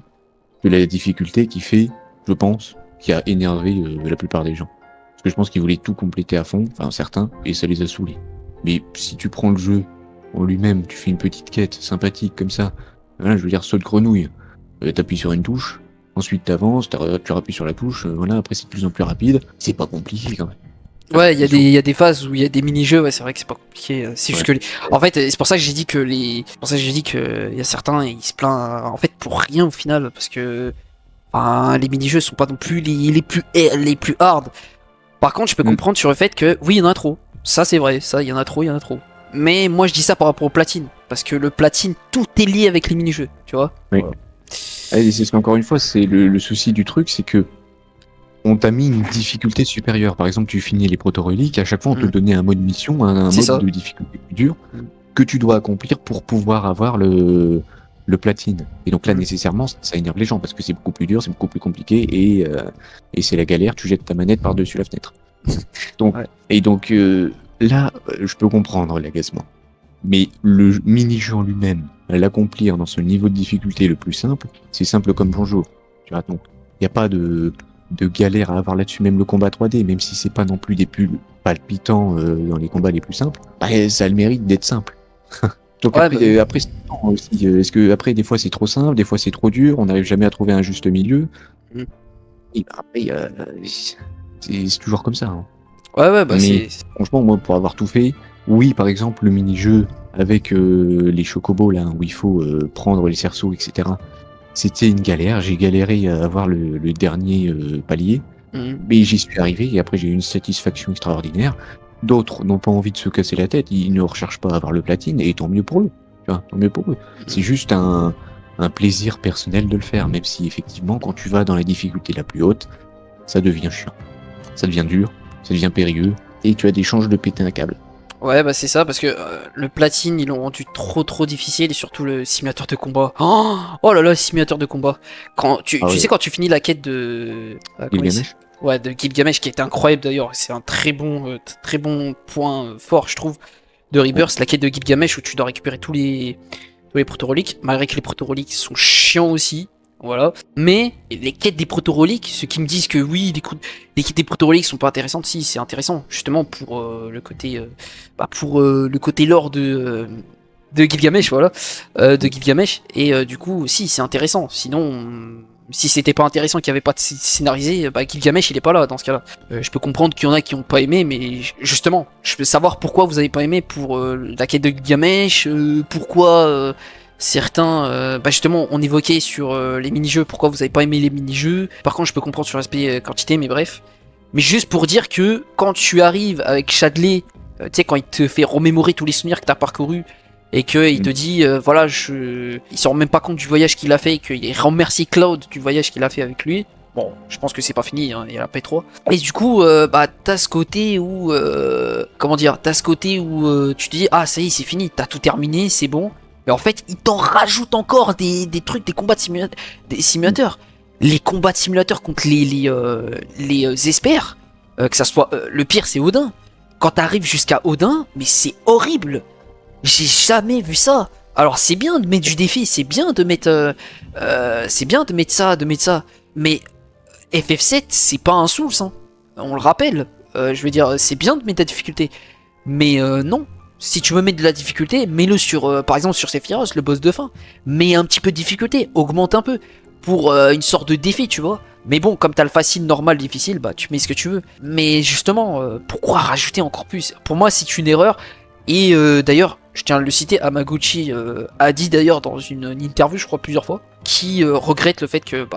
de la difficulté qui fait, je pense, qui a énervé la plupart des gens. Parce que je pense qu'ils voulaient tout compléter à fond, enfin certains, et ça les a saoulés. Mais si tu prends le jeu en lui-même, tu fais une petite quête sympathique comme ça, voilà, je veux dire, saut de grenouille, t'appuies sur une touche, ensuite t'avances, tu rappuies sur la touche, après c'est de plus en plus rapide, c'est pas compliqué quand même. Ouais, il y a des phases où il y a des mini-jeux, ouais, c'est vrai que c'est pas compliqué, c'est juste que en fait, c'est pour ça que j'ai dit que il y a certains, ils se plaignent en fait pour rien au final, parce que Enfin, les mini-jeux sont pas non plus les plus hard. Par contre, je peux comprendre sur le fait que oui, il y en a trop. Ça, c'est vrai. Ça, il y en a trop, il y en a trop. Mais moi, je dis ça par rapport au platine. Parce que le platine, tout est lié avec les mini-jeux, tu vois. Oui. Et c'est encore une fois, c'est le souci du truc, c'est que on t'a mis une difficulté supérieure. Par exemple, tu finis les proto-reliques, à chaque fois on te donnait un mode mission, un mode de difficulté plus dur que tu dois accomplir pour pouvoir avoir le platine. Et donc là, nécessairement, ça énerve les gens parce que c'est beaucoup plus dur, c'est beaucoup plus compliqué et c'est la galère, tu jettes ta manette par-dessus la fenêtre. Donc, et donc là, je peux comprendre l'agacement. Mais le mini-jeu en lui-même, à l'accomplir dans ce niveau de difficulté le plus simple, c'est simple comme bonjour. Tu vois, donc il n'y a pas de galère à avoir là-dessus, même le combat 3D, même si c'est pas non plus des pulls palpitants dans les combats les plus simples, bah, ça a le mérite d'être simple. Donc après aussi, est-ce que après des fois c'est trop simple, des fois c'est trop dur, on n'arrive jamais à trouver un juste milieu. Et bah, après c'est toujours comme ça. Hein. Ouais, mais franchement, moi pour avoir tout fait, oui par exemple le mini-jeu avec les chocobos là où il faut prendre les cerceaux, etc. C'était une galère, j'ai galéré à avoir le dernier palier, mais j'y suis arrivé et après j'ai eu une satisfaction extraordinaire. D'autres n'ont pas envie de se casser la tête, ils ne recherchent pas à avoir le platine et tant mieux pour eux. Tu vois, tant mieux pour eux. C'est juste un plaisir personnel de le faire, même si effectivement quand tu vas dans la difficulté la plus haute, ça devient chiant, ça devient dur, ça devient périlleux et tu as des chances de péter un câble. Ouais, bah c'est ça, parce que le platine, ils l'ont rendu trop difficile, et surtout le simulateur de combat. Oh là là, simulateur de combat. Quand tu sais, quand tu finis la quête de... Gilgamesh ? Ouais, de Gilgamesh, qui était incroyable d'ailleurs, c'est un très bon point fort, je trouve, de Rebirth, la quête de Gilgamesh, où tu dois récupérer tous les proto-reliques, malgré que les proto-reliques sont chiants aussi. Voilà. Mais les quêtes des proto-reliques, ceux qui me disent que oui, les quêtes des proto-reliques sont pas intéressantes, si, c'est intéressant, justement pour le côté le côté lore de Gilgamesh, voilà, de Gilgamesh, et du coup, si, c'est intéressant. Sinon, si c'était pas intéressant, qu'il y avait pas de scénarisé, bah Gilgamesh, il est pas là dans ce cas-là. Je peux comprendre qu'il y en a qui ont pas aimé, mais justement, je peux savoir pourquoi vous avez pas aimé pour la quête de Gilgamesh, pourquoi. Certains, justement, on évoquait sur les mini-jeux, pourquoi vous avez pas aimé les mini-jeux. Par contre, je peux comprendre sur l'aspect quantité, mais bref. Mais juste pour dire que quand tu arrives avec Chadley, tu sais, quand il te fait remémorer tous les souvenirs que t'as parcourus, et qu'il te dit, voilà, il se rend même pas compte du voyage qu'il a fait, et qu'il remercie Cloud du voyage qu'il a fait avec lui. Bon, je pense que c'est pas fini, hein, il y a la P3. Et du coup, t'as ce côté où, t'as ce côté où tu te dis, ah, ça y est, c'est fini, t'as tout terminé, c'est bon. Mais en fait, il t'en rajoute encore des trucs, des combats des simulateurs. Les combats de simulateurs contre les experts, que ça soit... le pire, c'est Odin. Quand t'arrives jusqu'à Odin, mais c'est horrible. J'ai jamais vu ça. Alors, c'est bien de mettre du défi, c'est bien de mettre... ça. Mais FF7, c'est pas un Souls, hein. On le rappelle. Je veux dire, c'est bien de mettre la difficulté. Mais non. Si tu veux mettre de la difficulté, mets-le sur, par exemple, sur Sephiroth, le boss de fin. Mets un petit peu de difficulté, augmente un peu, pour une sorte de défi, tu vois. Mais bon, comme t'as le facile, normal, difficile, bah tu mets ce que tu veux. Mais justement, pourquoi rajouter encore plus? Pour moi, c'est une erreur. Et d'ailleurs, je tiens à le citer, Hamaguchi a dit d'ailleurs dans une interview, je crois plusieurs fois, qui regrette le fait que,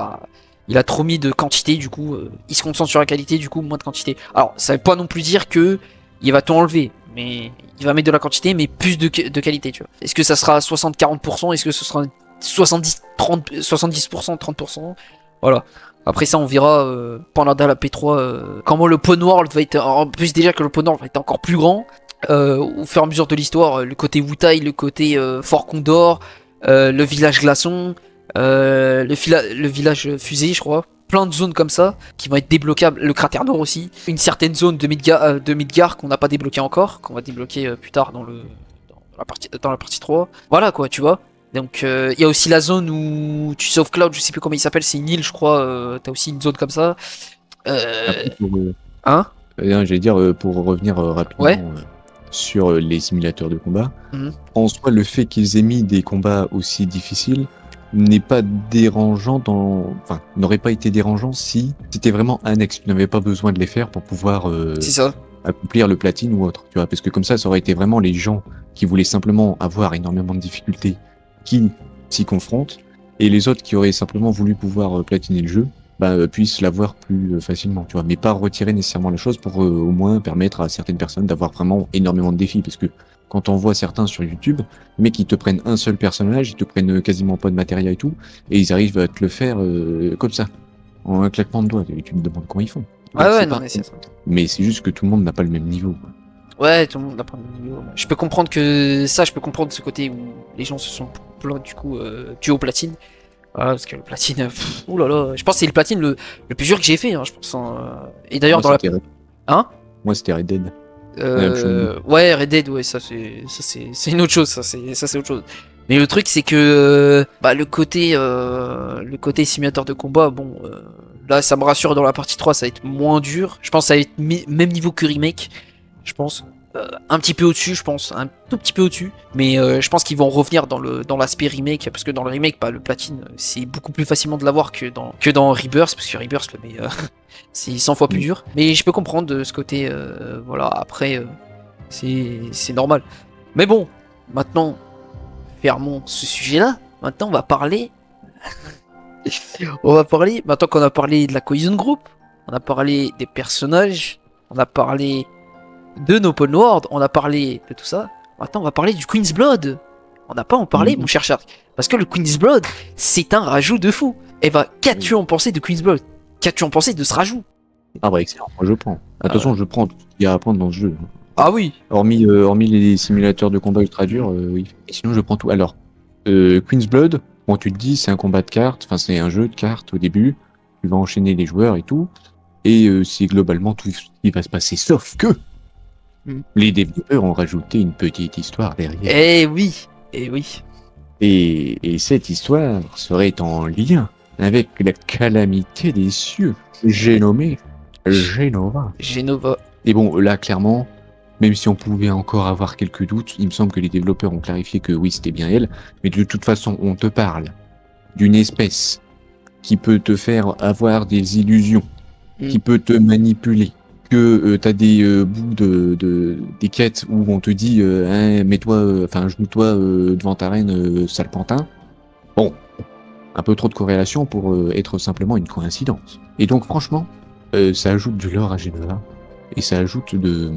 il a trop mis de quantité, du coup, il se concentre sur la qualité, du coup, moins de quantité. Alors, ça veut pas non plus dire que il va tout enlever, mais il va mettre de la quantité, mais plus de qualité, tu vois. Est-ce que ça sera 60-40%? Est-ce que ce sera 70%, 30%? Voilà. Après ça, on verra pendant la P3 comment le Pawn World va être. En plus, déjà que le Pawn World va être encore plus grand. Au fur et à mesure de l'histoire, le côté Wutai, le côté Fort Condor, le village glaçon, le village fusée, je crois. Plein de zones comme ça qui vont être débloquables, le cratère nord aussi, une certaine zone de Midgar qu'on n'a pas débloqué encore, qu'on va débloquer plus tard dans la partie 3. Voilà quoi, tu vois. Donc il y a aussi la zone où tu sauves Cloud, je sais plus comment il s'appelle, c'est une île je crois, t'as aussi une zone comme ça. J'allais dire pour revenir rapidement sur les simulateurs de combat, en soi le fait qu'ils aient mis des combats aussi difficiles n'est pas dérangeant n'aurait pas été dérangeant si c'était vraiment annexe. Tu n'avais pas besoin de les faire pour pouvoir accomplir le platine ou autre, tu vois, parce que comme ça aurait été vraiment les gens qui voulaient simplement avoir énormément de difficultés qui s'y confrontent, et qui et les autres qui auraient simplement voulu pouvoir platiner le jeu, puissent l'avoir plus facilement, tu vois, mais pas retirer nécessairement la chose pour au moins permettre à certaines personnes d'avoir vraiment énormément de défis, parce que quand on voit certains sur YouTube, les mecs ils te prennent un seul personnage, ils te prennent quasiment pas de matériel et tout, et ils arrivent à te le faire comme ça, en un claquement de doigts, et tu te demandes comment ils font. Ah ouais, non, pas... mais c'est ça. Mais c'est juste que tout le monde n'a pas le même niveau, quoi. Ouais, tout le monde n'a pas le même niveau. Je peux comprendre que ça, je peux comprendre ce côté où les gens se sont plaints du coup du haut platine. Voilà, parce que le platine, ouh là là, je pense que c'est le platine le plus dur que j'ai fait, hein, je pense. Hein. Et d'ailleurs dans la... Hein? Moi c'était Red Dead. Ouais, Red Dead, ouais, ça c'est une autre chose, ça c'est autre chose. Mais le truc c'est que le côté simulateur de combat, bon, là ça me rassure, dans la partie 3 ça va être moins dur. Je pense que ça va être même niveau que remake, je pense. Un petit peu au-dessus, je pense, un tout petit peu au-dessus, mais je pense qu'ils vont revenir dans l'aspect remake, parce que dans le remake, le platine, c'est beaucoup plus facilement de l'avoir que dans Rebirth, parce que Rebirth, c'est 100 fois plus dur. Mais je peux comprendre de ce côté, voilà, après, c'est normal. Mais bon, maintenant, fermons ce sujet-là. Maintenant, maintenant qu'on a parlé de la Cohesion Group, on a parlé des personnages, on a parlé de nos open world, on a parlé de tout ça. Maintenant, on va parler du Queen's Blood. On n'a pas en parlé, mon cher Shark. Parce que le Queen's Blood, c'est un rajout de fou. Et qu'as-tu en pensé de Queen's Blood? Qu'as-tu en pensé de ce rajout? Ah excellent, moi je prends. Attention, je prends tout ce qu'il y a à prendre dans ce jeu. Ah oui. Hormis les simulateurs de combat ultra durs, oui. Et sinon, je prends tout. Alors, Queen's Blood, bon, tu te dis, c'est un combat de cartes, enfin, c'est un jeu de cartes au début. Tu vas enchaîner les joueurs et tout. Et c'est globalement tout ce qui va se passer. Sauf que les développeurs ont rajouté une petite histoire derrière. Eh oui, eh oui. Et cette histoire serait en lien avec la calamité des cieux. J'ai nommé Jenova. Et bon, là, clairement, même si on pouvait encore avoir quelques doutes, il me semble que les développeurs ont clarifié que oui, c'était bien elle. Mais de toute façon, on te parle d'une espèce qui peut te faire avoir des illusions, qui peut te manipuler, que t'as des bouts des quêtes où on te dit mets-toi, joue-toi devant ta reine, sale pantin. Bon, un peu trop de corrélation pour être simplement une coïncidence. Et donc franchement, ça ajoute du lore à Genova, et ça ajoute de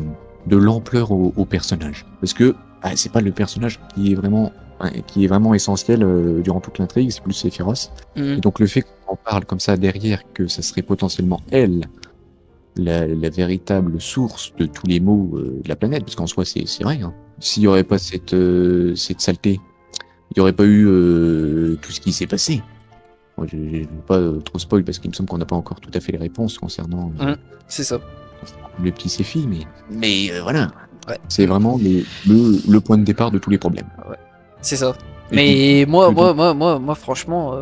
l'ampleur au personnage. Parce que c'est pas le personnage qui est vraiment essentiel durant toute l'intrigue, c'est plus Sephiroth. Et donc le fait qu'on en parle comme ça derrière, que ça serait potentiellement elle, la véritable source de tous les maux de la planète, parce qu'en soi c'est vrai, hein. S'il n'y aurait pas cette saleté, il n'y aurait pas eu tout ce qui s'est passé. Moi, je ne vais pas trop spoil parce qu'il me semble qu'on n'a pas encore tout à fait les réponses concernant c'est ça. le petit Sephi, mais voilà. Ouais. C'est vraiment le point de départ de tous les problèmes. Ouais. C'est ça. Mais moi, franchement,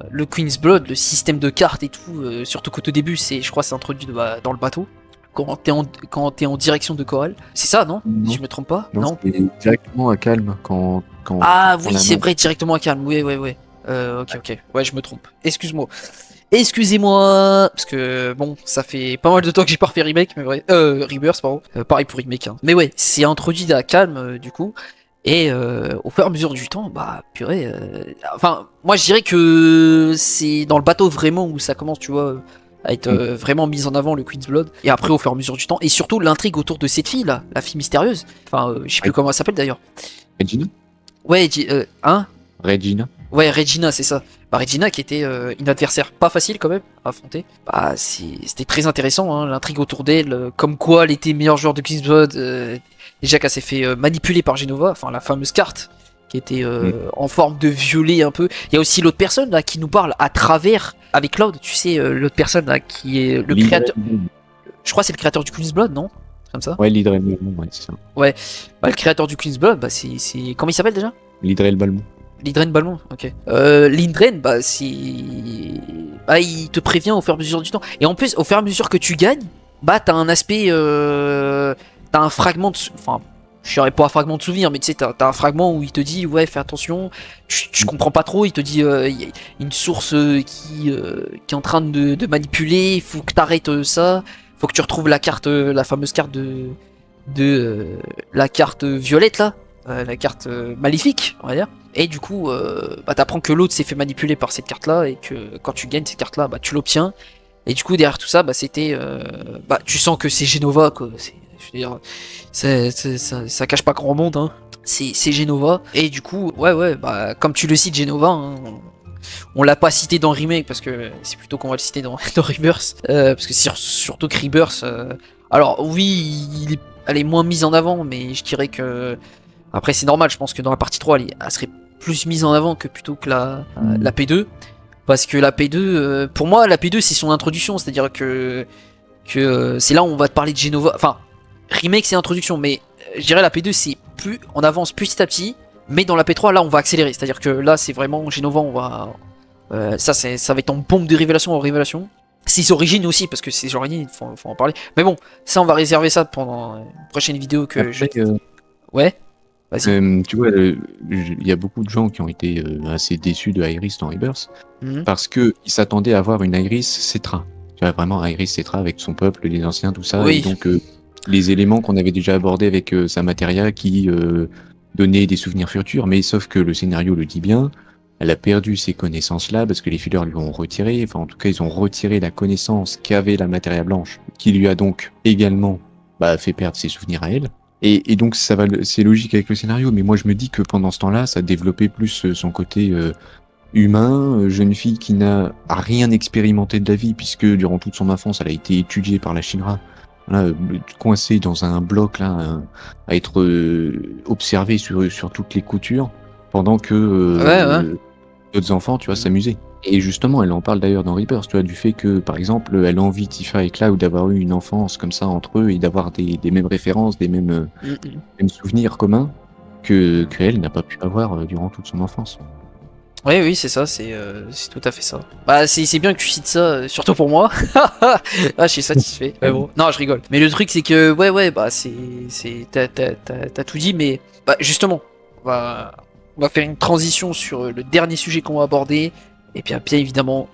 le Queen's Blood, le système de cartes et tout, surtout qu'au tout début, je crois, c'est introduit dans le bateau. Quand t'es en direction de Coral. C'est ça, non, si je me trompe pas? Non. C'est directement à Calme quand ah oui, c'est vrai, directement à Calme. Oui. Ok. Ouais, je me trompe. Excusez-moi, parce que bon, ça fait pas mal de temps que j'ai pas refait remake, mais vrai. Rebirth, pardon. Pareil pour remake. Hein. Mais ouais, c'est introduit à Calme, du coup. Et au fur et à mesure du temps, purée. Enfin, moi je dirais que c'est dans le bateau vraiment où ça commence, tu vois, à être vraiment mis en avant, le Queen's Blood. Et après, au fur et à mesure du temps, et surtout l'intrigue autour de cette fille là, la fille mystérieuse. Enfin, je sais plus comment elle s'appelle d'ailleurs. Regina. Ouais, Regina. Ouais, Regina, c'est ça. Regina qui était une adversaire pas facile quand même à affronter. C'était très intéressant, hein, l'intrigue autour d'elle, comme quoi elle était meilleure joueur de Queen's Blood. Déjà qu'elle s'est fait manipuler par Genova, enfin la fameuse carte qui était en forme de violet un peu. Il y a aussi l'autre personne là qui nous parle à travers avec Cloud, tu sais, l'autre personne là qui est le créateur. Je crois que c'est le créateur du Queen's Blood, non? Comme ça. Ouais, l'Hydrel Balmont, ouais, c'est ça. Ouais, le créateur du Queen's Blood, c'est comment il s'appelle déjà? L'Hydrel Balmont. L'Hydren Balmont, ok. L'Hydren, il te prévient au fur et à mesure du temps. Et en plus, au fur et à mesure que tu gagnes, t'as un aspect, t'as un fragment de, enfin, je dirais pas un fragment de souvenir, mais tu sais, t'as un fragment où il te dit, ouais, fais attention, tu comprends pas trop, il te dit, il y a une source qui est en train de manipuler, il faut que t'arrêtes ça, faut que tu retrouves la carte, la fameuse carte de la carte violette là. la carte maléfique, on va dire. Et du coup, bah, t'apprends que l'autre s'est fait manipuler par cette carte-là et que quand tu gagnes cette carte-là, bah, tu l'obtiens. Et du coup, derrière tout ça, bah, c'était, bah, tu sens que c'est Genova, quoi. Je veux dire, ça cache pas grand monde, hein. C'est Genova. Et du coup, ouais, bah, comme tu le cites, Genova, hein, on l'a pas cité dans Remake parce que c'est plutôt qu'on va le citer dans, dans Rebirth. Parce que surtout que Rebirth, alors oui, elle est moins mise en avant, mais je dirais que après c'est normal. Je pense que dans la partie 3, elle serait plus mise en avant que plutôt que la P2. Parce que la P2, pour moi, la P2 c'est son introduction, c'est-à-dire que c'est là où on va te parler de Genova. Enfin, Remake c'est introduction, mais je dirais la P2 c'est plus, on avance petit à petit. Mais dans la P3, là, on va accélérer. C'est-à-dire que là, c'est vraiment Genova, on va. Ça va être en bombe de révélation en révélation. Ses origines aussi, parce que ses origines, faut en parler. Mais bon, ça, on va réserver ça pendant une prochaine vidéo que Après, Ouais, vas-y. tu vois, il y a beaucoup de gens qui ont été assez déçus de Iris dans Rebirth parce qu'ils s'attendaient à avoir une Iris Cetra. Tu vois, vraiment Iris Cetra avec son peuple, les anciens, tout ça. Oui. Et donc, les éléments qu'on avait déjà abordés avec sa matéria qui donnait des souvenirs futurs, mais sauf que le scénario le dit bien, elle a perdu ces connaissances-là parce que les fillers lui ont retiré, enfin en tout cas ils ont retiré la connaissance qu'avait la matéria blanche, qui lui a donc également fait perdre ses souvenirs à elle. Et donc c'est logique avec le scénario, mais moi je me dis que pendant ce temps-là, ça développait plus son côté humain, jeune fille qui n'a rien expérimenté de la vie, puisque durant toute son enfance, elle a été étudiée par la Shinra. Voilà, coincée dans un bloc là, à être observée sur toutes les coutures, pendant que d'autres enfants, tu vois, s'amusaient. Et justement, elle en parle d'ailleurs dans Rebirth, tu vois, du fait que, par exemple, elle envie Tifa et Cloud d'avoir eu une enfance comme ça entre eux et d'avoir des mêmes références, des mêmes souvenirs communs que elle n'a pas pu avoir durant toute son enfance. Oui, c'est ça, c'est tout à fait ça. Bah, c'est bien que tu cites ça, surtout pour moi. Ah, je suis satisfait. Mais bon, non, je rigole. Mais le truc, c'est que, ouais, bah, t'as tout dit, mais, bah, justement, on va faire une transition sur le dernier sujet qu'on va aborder. Et bien évidemment,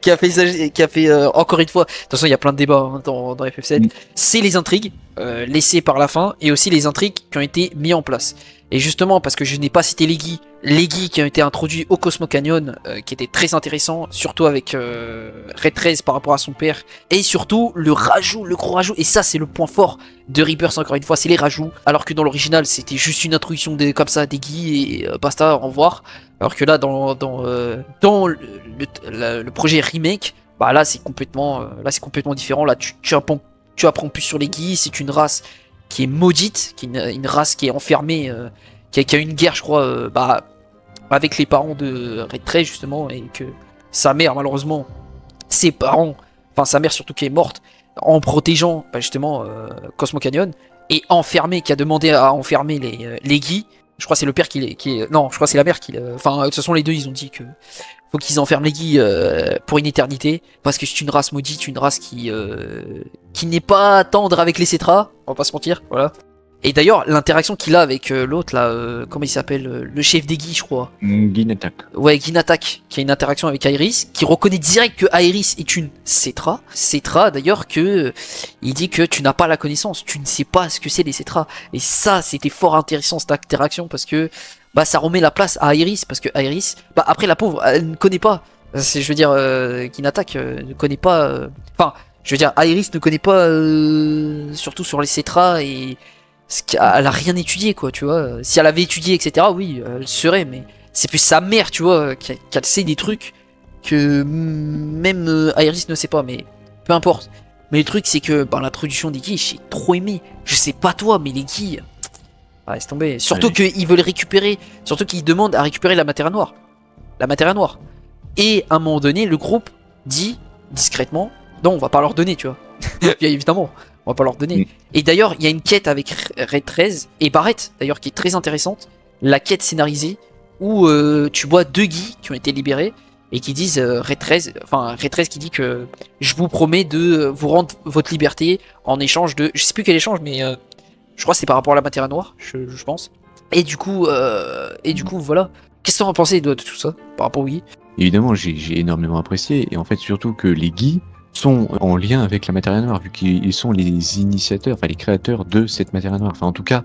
qui a fait encore une fois, de toute façon, il y a plein de débats hein, dans FF7, c'est les intrigues laissées par la fin et aussi les intrigues qui ont été mises en place. Et justement, parce que je n'ai pas cité les Guis qui ont été introduits au Cosmo Canyon, qui étaient très intéressants, surtout avec Red 13 par rapport à son père, et surtout le gros rajout, et ça c'est le point fort de Rebirth encore une fois, c'est les rajouts, alors que dans l'original c'était juste une introduction comme ça des Guis et basta, au revoir. Alors que là, dans le projet remake, bah là c'est complètement différent. Là, tu apprends plus sur les Guis. C'est une race qui est maudite, qui est une race qui est enfermée, qui a une guerre, je crois, avec les parents de Red 13 justement, et que sa mère, malheureusement, ses parents, enfin sa mère surtout qui est morte, en protégeant justement Cosmo Canyon, et enfermée, qui a demandé à enfermer les Guis. Je crois que c'est le père non, je crois que c'est la mère qui. Enfin, de toute façon, les deux, ils ont dit que faut qu'ils enferment les Guis pour une éternité, parce que c'est une race maudite, une race qui n'est pas tendre avec les Cetra, on va pas se mentir, voilà. Et d'ailleurs, l'interaction qu'il a avec l'autre là, comment il s'appelle, le chef des Guis, je crois. Ginatak. Ouais, Ginatak, qui a une interaction avec Iris, qui reconnaît direct que Iris est une Cetra. Cetra, d'ailleurs, que il dit que tu n'as pas la connaissance, tu ne sais pas ce que c'est les Cetra. Et ça, c'était fort intéressant cette interaction parce que bah ça remet la place à Iris, parce que Iris, bah après la pauvre, elle ne connaît pas. Je veux dire, Ginatak ne connaît pas. Enfin, je veux dire, Iris ne connaît pas, surtout sur les Cetra et elle a rien étudié quoi, tu vois. Si elle avait étudié etc, oui elle serait, mais c'est plus sa mère, tu vois, qu'elle sait des trucs que même Iris ne sait pas, mais peu importe. Mais le truc c'est que l'introduction des Guis, j'ai trop aimé. Je sais pas toi, mais les Guis, laisse tomber. Surtout qu'ils veulent récupérer, surtout qu'ils demandent à récupérer la matéria noire. Et à un moment donné, le groupe dit discrètement, non, on va pas leur donner, tu vois. Bien évidemment, on va pas leur donner. Et d'ailleurs, il y a une quête avec Red 13 et Barrett, d'ailleurs, qui est très intéressante. La quête scénarisée où tu vois deux Guis qui ont été libérés et qui disent Red 13 qui dit que je vous promets de vous rendre votre liberté en échange de, je sais plus quel échange, mais je crois que c'est par rapport à la matéria noire, je pense. Et du coup, voilà. Qu'est-ce que t'en as pensé de tout ça par rapport aux Guis? Évidemment, j'ai énormément apprécié, et en fait surtout que les Guis sont en lien avec la matéria noire, vu qu'ils sont les initiateurs, enfin les créateurs de cette matéria noire. Enfin en tout cas,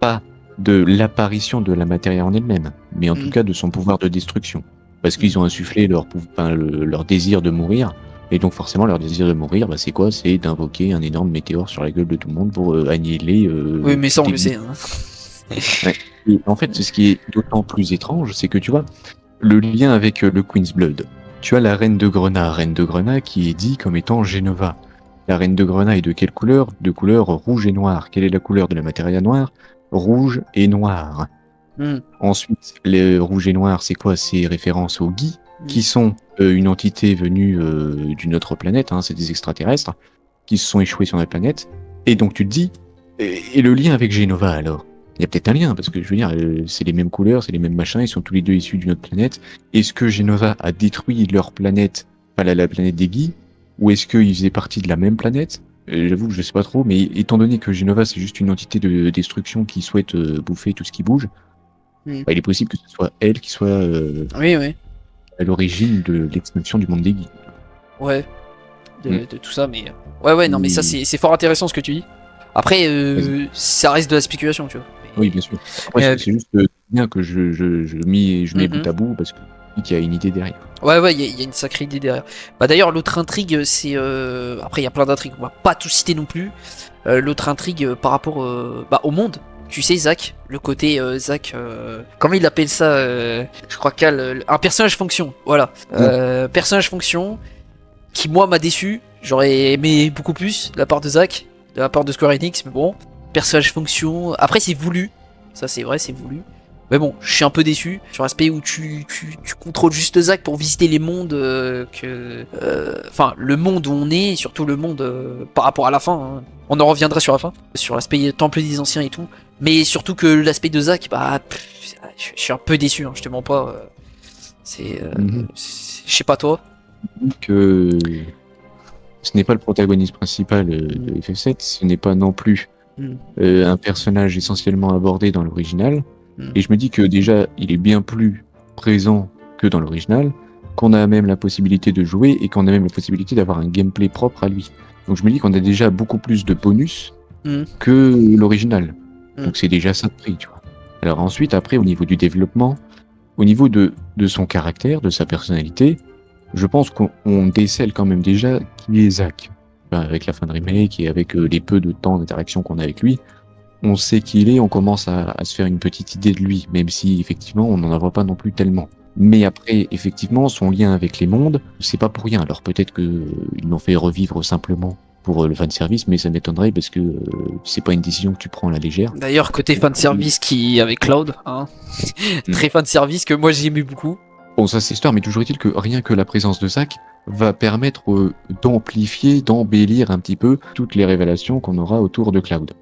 pas de l'apparition de la matière en elle-même, mais en tout cas de son pouvoir de destruction. Parce qu'ils ont insufflé leur désir de mourir, et donc forcément leur désir de mourir, bah, c'est quoi? C'est d'invoquer un énorme météore sur la gueule de tout le monde pour annihiler... Oui, mais ça on le sait. Hein. Ouais. Et en fait, ce qui est d'autant plus étrange, c'est que tu vois, le lien avec le Queen's Blood. Tu as la reine de Grenat qui est dit comme étant Genova. La reine de Grenat est de quelle couleur? De couleur rouge et noir. Quelle est la couleur de la matéria noire? Rouge et noir. Ensuite, les rouge et noir, c'est quoi? C'est référence aux Guy, qui sont une entité venue d'une autre planète, hein, c'est des extraterrestres, qui se sont échoués sur notre planète. Et donc tu te dis, et le lien avec Genova alors? Il y a peut-être un lien, parce que je veux dire, c'est les mêmes couleurs, c'est les mêmes machins, ils sont tous les deux issus d'une autre planète. Est-ce que Genova a détruit leur planète, enfin la planète des Guy, ou est-ce qu'ils faisaient partie de la même planète? J'avoue que je sais pas trop, mais étant donné que Genova c'est juste une entité de destruction qui souhaite bouffer tout ce qui bouge, bah, il est possible que ce soit elle qui soit oui. à l'origine de l'extinction du monde des Guy. Ouais, de tout ça, mais... Ouais, non, mais ça c'est fort intéressant ce que tu dis. Après, ça reste de la spéculation, tu vois. Oui, bien sûr. Après, c'est juste bien que je mets bout à bout, parce qu'il y a une idée derrière. Ouais, il y a une sacrée idée derrière. Bah d'ailleurs, l'autre intrigue, c'est... Après, il y a plein d'intrigues, on va pas tout citer non plus. L'autre intrigue par rapport au monde. Tu sais, Zach, le côté Zach... comment il appelle ça je crois un personnage fonction, voilà. Personnage fonction, qui moi m'a déçu. J'aurais aimé beaucoup plus de la part de Zach, de la part de Square Enix, mais bon. Personnage fonction... Après, c'est voulu. Ça, c'est vrai, c'est voulu. Mais bon, je suis un peu déçu sur l'aspect où tu contrôles juste Zach pour visiter les mondes enfin, le monde où on est, et surtout le monde par rapport à la fin. Hein. On en reviendra sur la fin, sur l'aspect temple des anciens et tout. Mais surtout que l'aspect de Zach, bah, je suis un peu déçu, hein, je te mens pas. Je sais pas toi. Que ce n'est pas le protagoniste principal de FF7, ce n'est pas non plus un personnage essentiellement abordé dans l'original. Et je me dis que déjà, il est bien plus présent que dans l'original, qu'on a même la possibilité de jouer et qu'on a même la possibilité d'avoir un gameplay propre à lui. Donc je me dis qu'on a déjà beaucoup plus de bonus que l'original. Donc c'est déjà ça de prix, tu vois. Alors ensuite, après, au niveau du développement, au niveau de son caractère, de sa personnalité, je pense qu'on décèle quand même déjà qui est Zach. Enfin, avec la fin de remake et avec les peu de temps d'interaction qu'on a avec lui, on sait qui il est, on commence à se faire une petite idée de lui, même si effectivement on n'en voit pas non plus tellement. Mais après, effectivement, son lien avec les mondes, c'est pas pour rien. Alors peut-être qu'ils l'ont fait revivre simplement pour le fanservice, mais ça m'étonnerait parce que c'est pas une décision que tu prends à la légère. D'ailleurs, côté fanservice qui avec Cloud, hein, très fanservice que moi j'ai aimé beaucoup. Bon, ça c'est histoire, mais toujours est-il que rien que la présence de Zach va permettre d'amplifier, d'embellir un petit peu toutes les révélations qu'on aura autour de Cloud.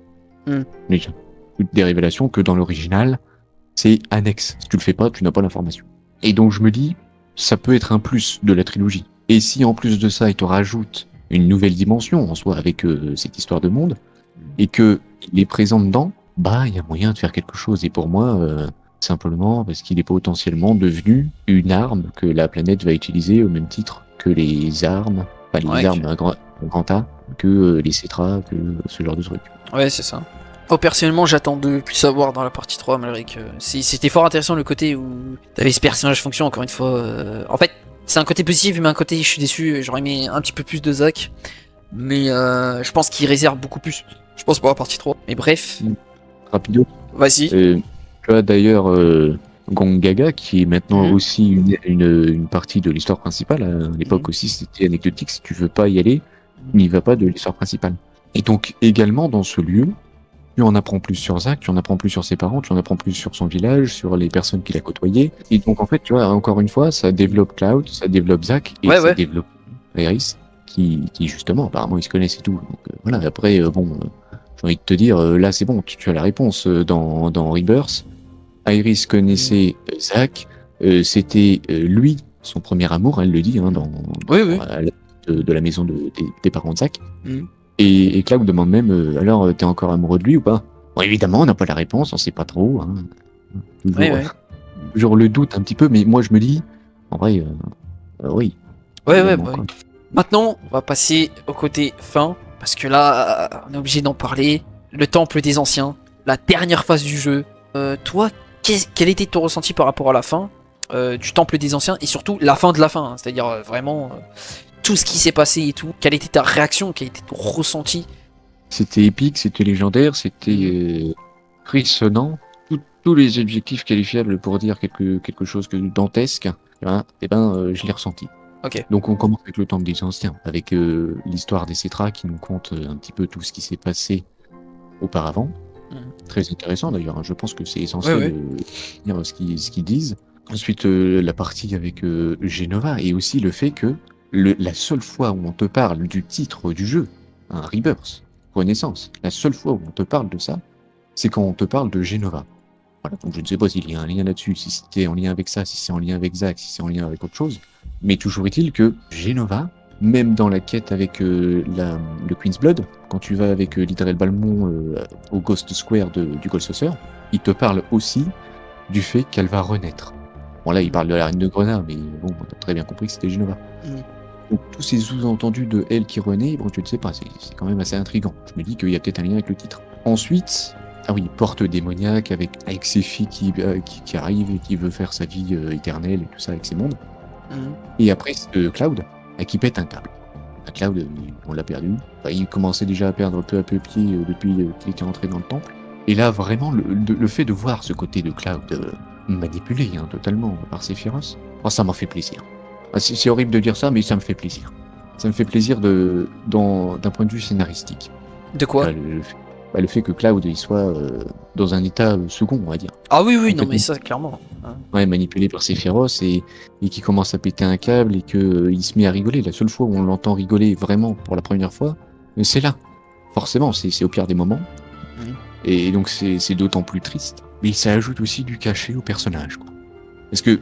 Toutes des révélations que dans l'original, c'est annexe. Si tu le fais pas, tu n'as pas l'information. Et donc je me dis, ça peut être un plus de la trilogie. Et si en plus de ça, il te rajoute une nouvelle dimension en soi avec cette histoire de monde, et que il est présent dedans, bah il y a moyen de faire quelque chose. Et pour moi, simplement parce qu'il est potentiellement devenu une arme que la planète va utiliser au même titre que les armes, enfin les armes à grand A, que les Cetra, que ce genre de trucs. Ouais, c'est ça. Oh, personnellement, j'attends de plus savoir dans la partie 3, malgré que c'était fort intéressant le côté où t'avais ce personnage fonction, encore une fois. En fait, c'est un côté positif, mais un côté, je suis déçu, j'aurais aimé un petit peu plus de Zach. Mais je pense qu'il réserve beaucoup plus. Je pense pour la partie 3. Mais bref. Rapido. Vas-y. Tu as d'ailleurs Gongaga, qui est maintenant aussi une partie de l'histoire principale. À l'époque aussi, c'était anecdotique. Si tu veux pas y aller, n'y va pas de l'histoire principale. Et donc, également, dans ce lieu, tu en apprends plus sur Zach, tu en apprends plus sur ses parents, tu en apprends plus sur son village, sur les personnes qu'il a côtoyées. Et donc, en fait, tu vois, encore une fois, ça développe Cloud, ça développe Zach, et ça développe Iris, qui justement, apparemment, ils se connaissent et tout. Donc, voilà, après, bon, j'ai envie de te dire, là, c'est bon, tu as la réponse. Dans Rebirth, Iris connaissait Zach, c'était lui, son premier amour, elle le dit, hein, de la maison des parents de Zach. Et Cloud demande même, alors t'es encore amoureux de lui ou pas? Bon, évidemment, on n'a pas la réponse, on sait pas trop. Hein. Toujours le doute un petit peu, mais moi je me dis, en vrai, oui. Maintenant, on va passer au côté fin, parce que là, on est obligé d'en parler. Le temple des anciens, la dernière phase du jeu, Toi, quel était ton ressenti par rapport à la fin du Temple des Anciens et surtout la fin de la fin, hein, c'est-à-dire vraiment tout ce qui s'est passé et tout. Quelle était ta réaction, quel était ton ressenti? C'était épique, c'était légendaire, c'était frissonnant. Tous les objectifs qualifiables pour dire quelque chose de dantesque, je l'ai ressenti. Ok. Donc on commence avec le Temple des Anciens, avec l'histoire des Cétras qui nous conte un petit peu tout ce qui s'est passé auparavant. Très intéressant d'ailleurs, hein. Je pense que c'est essentiel de dire ce qu'ils disent. Ensuite, la partie avec Genova et aussi le fait que la seule fois où on te parle du titre du jeu, un Rebirth, Renaissance, la seule fois où on te parle de ça, c'est quand on te parle de Genova. Voilà, donc je ne sais pas s'il y a un lien là-dessus, si c'était en lien avec ça, si c'est en lien avec Zack, si c'est en lien avec autre chose. Mais toujours est-il que Genova, même dans la quête avec le Queen's Blood, quand tu vas avec l'Hydrel Balmont au Ghost Square du Ghost Saucer, il te parle aussi du fait qu'elle va renaître. Bon là, il parle de la reine de Grenat, mais bon, on a très bien compris que c'était Genova. Donc tous ces sous-entendus de elle qui renaît, bon, tu ne sais pas, c'est quand même assez intriguant. Je me dis qu'il y a peut-être un lien avec le titre. Ensuite, ah oui, porte démoniaque avec ses filles qui arrivent et qui veut faire sa vie éternelle et tout ça avec ses mondes. Et après, Cloud, qui pète un câble. Cloud, on l'a perdu. Enfin, il commençait déjà à perdre peu à peu pied depuis qu'il était entré dans le temple. Et là, vraiment, le fait de voir ce côté de Cloud manipulé totalement par Sephiroth, ça m'a fait plaisir. C'est horrible de dire ça, mais ça me fait plaisir. Ça me fait plaisir d'un point de vue scénaristique. De quoi? Le fait que Cloud il soit dans un état second, on va dire. Ah oui, non mais ça, clairement. Ouais, manipulé par Sephiroth et qui commence à péter un câble et qu'il se met à rigoler. La seule fois où on l'entend rigoler vraiment pour la première fois, c'est là. Forcément, c'est au pire des moments. Et donc c'est d'autant plus triste. Mais ça ajoute aussi du cachet au personnage, quoi. Parce que,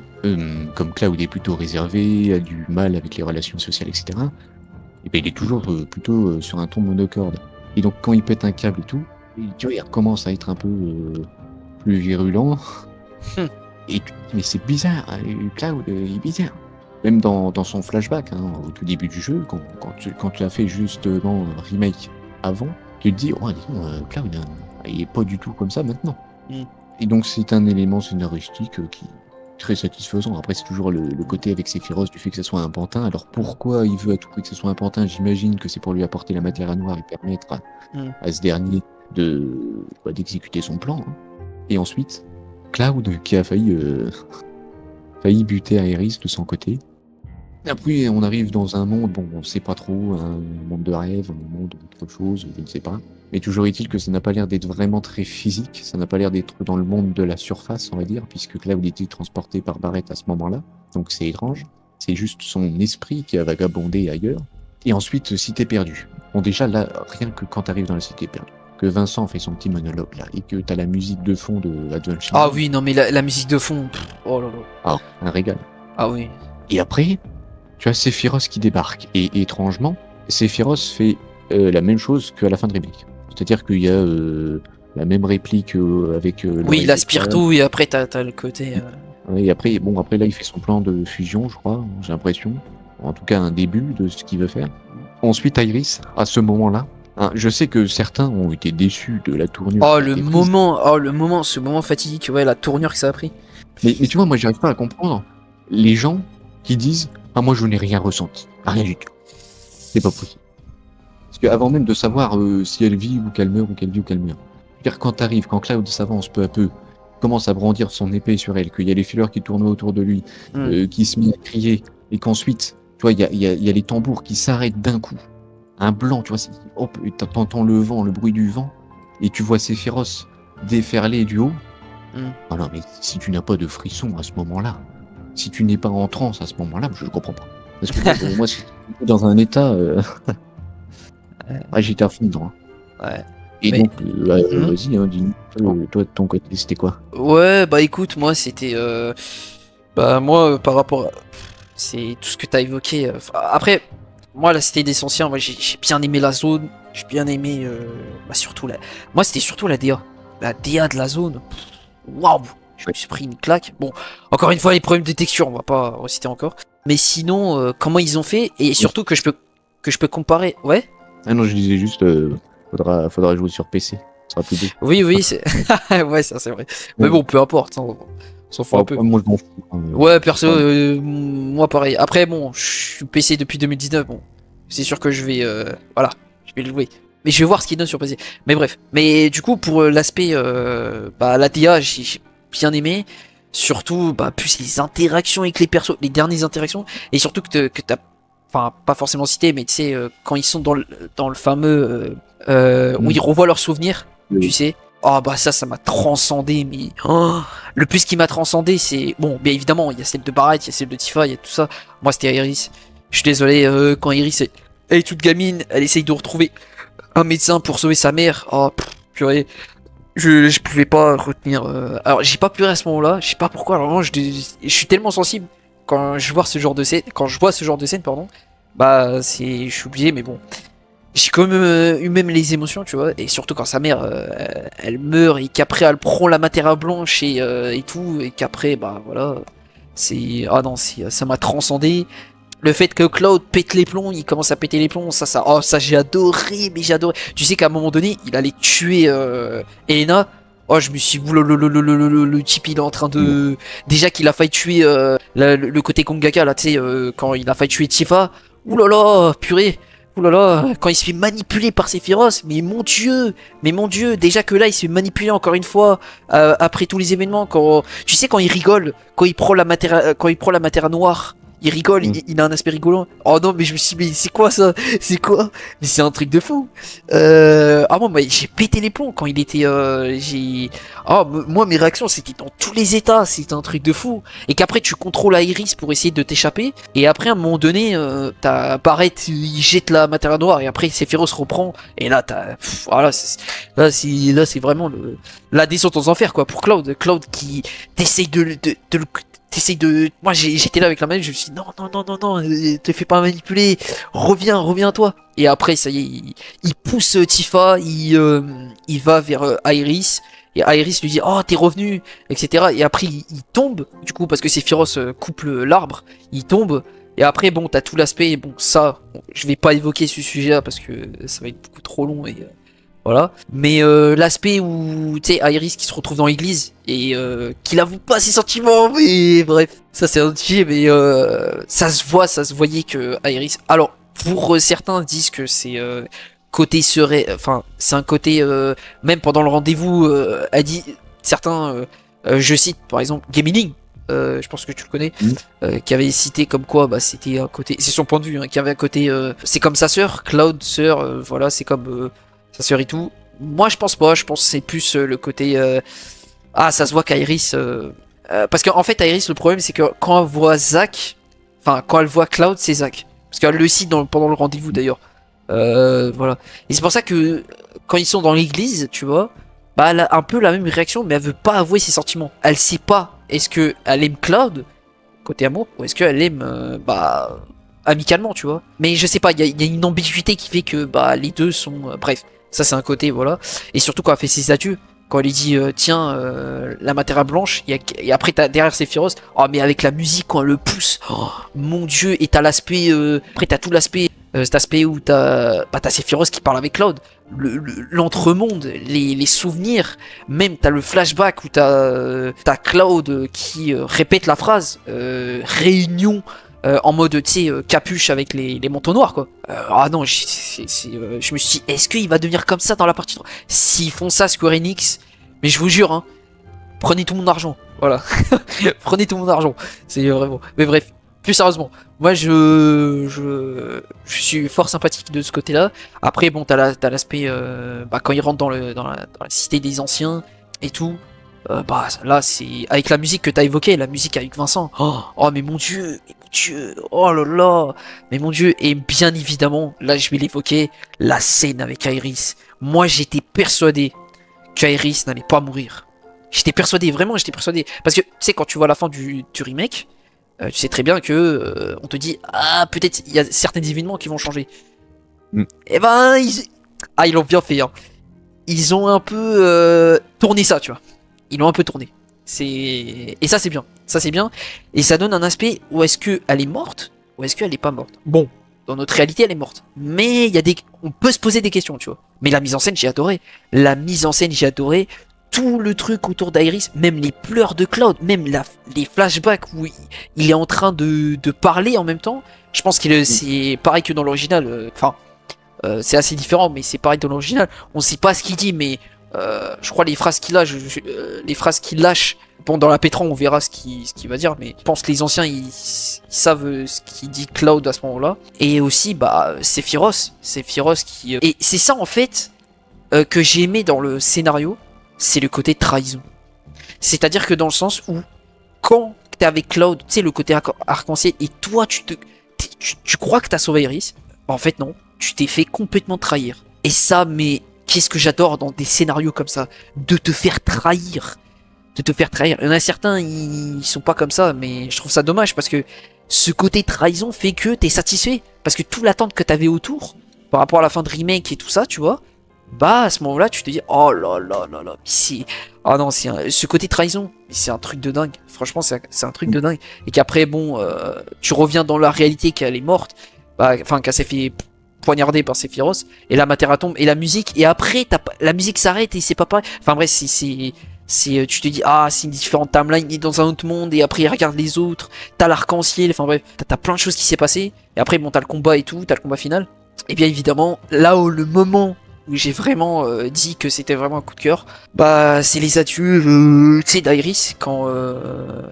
comme Cloud est plutôt réservé, a du mal avec les relations sociales, etc., et ben il est toujours plutôt sur un ton monocorde. Et donc quand il pète un câble et tout, tu vois, il recommence à être un peu plus virulent. Et tu te dis, mais c'est bizarre, Cloud, il est bizarre. Même dans son flashback, au tout début du jeu, quand tu as fait justement un remake avant, tu te dis, oh, Cloud, il est pas du tout comme ça maintenant. Et donc c'est un élément scénaristique qui est très satisfaisant. Après c'est toujours le côté avec Sephiroth du fait que ce soit un pantin. Alors pourquoi il veut à tout prix que ce soit un pantin? J'imagine que c'est pour lui apporter la matière noire et permettre à ce dernier d'exécuter son plan. Et ensuite, Cloud qui a failli buter Aeris de son côté. Après on arrive dans un monde, bon on sait pas trop, un monde de rêve, un monde d'autre chose, je ne sais pas. Mais toujours est-il que ça n'a pas l'air d'être vraiment très physique, ça n'a pas l'air d'être dans le monde de la surface, on va dire, puisque Cloud était transporté par Barrett à ce moment-là, donc c'est étrange. C'est juste son esprit qui a vagabondé ailleurs. Et ensuite, Cité perdue. Bon déjà là, rien que quand t'arrives dans la Cité perdue, que Vincent fait son petit monologue là, et que t'as la musique de fond de Adventure. Ah oui, non mais la musique de fond, oh là là. Ah, un régal. Ah oui. Et après, tu as Sephiroth qui débarque, et étrangement, Sephiroth fait la même chose qu'à la fin de remake. C'est-à-dire qu'il y a la même réplique avec... oui, il aspire tout et après t'as le côté... Et après là il fait son plan de fusion, je crois, j'ai l'impression. En tout cas un début de ce qu'il veut faire. Ensuite Iris, à ce moment-là, je sais que certains ont été déçus de la tournure. Ce moment fatidique, ouais, la tournure que ça a pris. Mais tu vois, moi j'arrive pas à comprendre les gens qui disent « Ah moi je n'ai rien ressenti, rien du tout. » C'est pas possible. Parce qu'avant même de savoir si elle vit ou qu'elle meurt ou qu'elle vit ou qu'elle meurt. C'est-à-dire quand Cloud s'avance peu à peu, commence à brandir son épée sur elle, qu'il y a les fileurs qui tournent autour de lui, qui se met à crier, et qu'ensuite, tu vois, il y a les tambours qui s'arrêtent d'un coup. Un blanc, tu vois, hop, t'entends le vent, le bruit du vent, et tu vois Sephiroth déferler du haut. Ah non, mais si tu n'as pas de frisson à ce moment-là, si tu n'es pas en transe à ce moment-là, je ne comprends pas. Parce que moi, je suis dans un état... j'étais à fond dedans. Ouais. Et donc, vas-y, dis-nous, toi de ton côté, c'était quoi? Ouais, bah écoute, moi c'était... moi, par rapport à... C'est tout ce que t'as évoqué. Après, moi, la Cité des Anciens, moi j'ai bien aimé la zone. J'ai bien aimé... surtout la... Moi, c'était surtout la DA. La DA de la zone. Waouh! Je me suis pris une claque. Bon, encore une fois, les problèmes de texture, on va pas reciter encore. Mais sinon, comment ils ont fait, et surtout que je peux comparer... Ouais? Ah non, je disais juste, faudra jouer sur PC. Ça sera plus beau. Oui, c'est. Ouais, ça c'est vrai. Mais bon, peu importe, hein, on s'en fout un peu. Moi, je m'en fous. Hein, Ouais, perso, moi pareil. Après, bon, je suis PC depuis 2019, bon, c'est sûr que je vais, voilà, je vais le jouer. Mais je vais voir ce qu'il donne sur PC. Mais bref. Mais du coup, pour l'aspect, bah, la DA, j'ai bien aimé. Surtout, bah, plus les interactions avec les persos, les dernières interactions, et surtout que t'as, enfin, pas forcément cité, mais tu sais, quand ils sont dans le fameux, où ils revoient leurs souvenirs, tu sais. Oh bah ça m'a transcendé, mais oh, le plus qui m'a transcendé, c'est bon, bien évidemment, il y a celle de Barrett, il y a celle de Tifa, il y a tout ça. Moi, c'était Iris. Je suis désolé, quand Iris elle est toute gamine, elle essaye de retrouver un médecin pour sauver sa mère. Oh purée, je pouvais pas retenir. Alors j'ai pas pleuré à ce moment-là, je sais pas pourquoi. Alors vraiment, je suis tellement sensible quand je vois ce genre de scène, pardon. Bah je suis obligé, mais bon. J'ai quand même eu même les émotions, tu vois, et surtout quand sa mère, elle meurt et qu'après elle prend la matière blanche et tout, et qu'après, bah voilà, c'est, ah non, ça m'a transcendé. Le fait que Cloud pète les plombs, il commence à péter les plombs, oh ça j'ai adoré, mais j'ai adoré. Tu sais qu'à un moment donné, il allait tuer Elena. Oh, je me suis dit, le type il est en train de, déjà qu'il a failli tuer le côté Kongaka là, tu sais, quand il a failli tuer Tifa. Ouh là là, purée. Ouh là là, quand il se fait manipuler par Sephiroth, mais mon dieu, déjà que là il se fait manipuler encore une fois après tous les événements, quand tu sais quand il rigole, quand il prend la matière noire, il rigole, il a un aspect rigolant. Oh non, mais je me suis dit, mais c'est quoi ça? C'est quoi? Mais c'est un truc de fou. Ah moi, j'ai pété les plombs quand il était, moi mes réactions c'était dans tous les états, c'était un truc de fou. Et qu'après tu contrôles Iris pour essayer de t'échapper, et après à un moment donné, t'as Barrett, il jette la matière noire, et après Sephiroth reprend, et là voilà, là c'est vraiment la descente aux enfers quoi pour Cloud qui t'essaye de le moi j'étais là avec la manette, je me suis dit non, te fais pas manipuler, reviens à toi. Et après ça y est, il pousse Tifa, il va vers Iris, et Iris lui dit oh t'es revenu, etc. Et après il tombe du coup parce que Sephiroth coupe l'arbre, il tombe. Et après bon t'as tout l'aspect, bon ça bon, je vais pas évoquer ce sujet là parce que ça va être beaucoup trop long et voilà. Mais l'aspect où, tu sais, Iris qui se retrouve dans l'église et qu'il avoue pas ses sentiments, mais bref, ça c'est un autre sujet, mais ça se voyait que Iris. Alors, pour certains disent que c'est côté serait, enfin, c'est un côté, même pendant le rendez-vous, a dit, certains, je cite par exemple Gaming. Je pense que tu le connais, qui avait cité comme quoi bah c'était un côté, c'est son point de vue, hein, qui avait un côté, c'est comme sa sœur, Cloud sœur, voilà, c'est comme sa sœur et tout. Moi je pense pas, je pense que c'est plus le côté ça se voit qu'Iris parce qu'en fait Iris le problème c'est que quand elle voit Zack, enfin quand elle voit Cloud c'est Zack, parce qu'elle le cite pendant le rendez-vous d'ailleurs, voilà, et c'est pour ça que quand ils sont dans l'église tu vois, bah elle a un peu la même réaction mais elle veut pas avouer ses sentiments, elle sait pas est-ce que elle aime Cloud côté amour ou est-ce qu'elle aime amicalement tu vois, mais je sais pas, il y a une ambiguïté qui fait que bah les deux sont bref. Ça c'est un côté, voilà. Et surtout quand elle fait ses adieux, quand elle lui dit tiens la matière blanche, et après t'as derrière Sephiroth, oh mais avec la musique quand elle le pousse, oh, mon dieu, et t'as l'aspect, après t'as tout l'aspect, cet aspect où t'as Sephiroth qui parle avec Cloud, l'entremonde, les souvenirs, même t'as le flashback où t'as Cloud qui répète la phrase réunion. En mode tu sais capuche avec les manteaux noirs quoi. Ah non, je me suis dit est-ce qu'il va devenir comme ça dans la partie 3? S'ils font ça Square Enix, mais je vous jure hein, prenez tout mon argent, voilà. Prenez tout mon argent, c'est vraiment, mais bref, plus sérieusement, moi je suis fort sympathique de ce côté là. Après bon t'as l'aspect quand ils rentrent dans la cité des anciens et tout. Bah là c'est avec la musique que t'as évoqué, la musique avec Vincent. Oh mais mon dieu, oh là là, mais mon dieu, et bien évidemment, là je vais l'évoquer, la scène avec Iris. Moi j'étais persuadé qu'Iris n'allait pas mourir. J'étais persuadé, vraiment j'étais persuadé. Parce que tu sais quand tu vois la fin du remake, tu sais très bien que on te dit ah peut-être il y a certains événements qui vont changer. Et ben ils l'ont bien fait hein. Ils ont un peu tourné ça tu vois. Ils l'ont un peu tourné. Et ça c'est bien. Ça c'est bien. Et ça donne un aspect où est-ce qu'elle est morte ou est-ce qu'elle est pas morte. Bon. Dans notre réalité, elle est morte. Mais il y a on peut se poser des questions, tu vois. Mais la mise en scène, j'ai adoré. La mise en scène, j'ai adoré. Tout le truc autour d'Iris, même les pleurs de Cloud, même les flashbacks où il est en train de parler en même temps. Je pense que c'est pareil que dans l'original. C'est assez différent, mais c'est pareil dans l'original. On sait pas ce qu'il dit, mais je crois les phrases qu'il lâche. Bon, dans la Pétra, on verra ce qu'il va dire, mais je pense que les anciens, ils savent ce qu'il dit Cloud à ce moment-là. Et aussi, Sephiroth qui... Et c'est ça, en fait, que j'ai aimé dans le scénario, c'est le côté trahison. C'est-à-dire que dans le sens où, quand t'es avec Cloud, tu sais, le côté arc-en-ciel, et toi, tu crois que t'as sauvé Iris, en fait, non. Tu t'es fait complètement trahir. Et ça, mais qu'est-ce que j'adore dans des scénarios comme ça, de te faire trahir. Il y en a certains, ils sont pas comme ça, mais je trouve ça dommage parce que ce côté trahison fait que t'es satisfait. Parce que toute l'attente que t'avais autour, par rapport à la fin de remake et tout ça, tu vois, à ce moment-là, tu te dis, oh là là là là, ah non, ce côté trahison, c'est un truc de dingue. Franchement, c'est un truc de dingue. Et qu'après, tu reviens dans la réalité qu'elle est morte, qu'elle s'est fait poignarder par Sephiroth, et la Matera tombe, et la musique, et après, la musique s'arrête, et c'est pas pareil. Enfin bref, tu te dis, c'est une différente timeline, il est dans un autre monde, et après il regarde les autres, t'as l'arc-en-ciel, enfin bref, t'as plein de choses qui s'est passé, et après t'as le combat et tout, t'as le combat final. Et bien évidemment, là où le moment où j'ai vraiment dit que c'était vraiment un coup de cœur, c'est les adieux, tu sais, d'Iris, quand...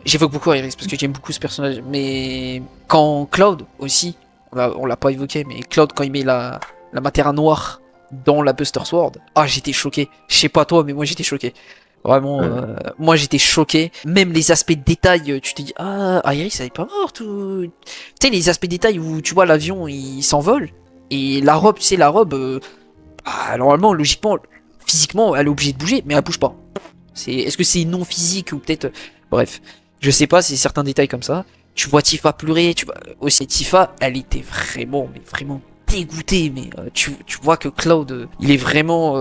J'évoque beaucoup Iris, parce que j'aime beaucoup ce personnage, mais quand Cloud aussi, on l'a pas évoqué, mais Cloud, quand il met la Matera noire dans la Buster Sword, j'étais choqué. Je sais pas toi, mais moi j'étais choqué. Vraiment, moi j'étais choqué. Même les aspects de détail, tu te dis, Iris elle est pas morte ou... Tu sais, les aspects de détail où tu vois l'avion il s'envole, et la robe, tu sais, normalement, logiquement, physiquement, elle est obligée de bouger, mais elle bouge pas. Est-ce que c'est non physique ou peut-être... Bref, je sais pas, c'est certains détails comme ça. Tu vois Tifa pleurer, tu vois aussi Tifa, elle était vraiment dégoûtée, mais tu vois que Cloud, il est vraiment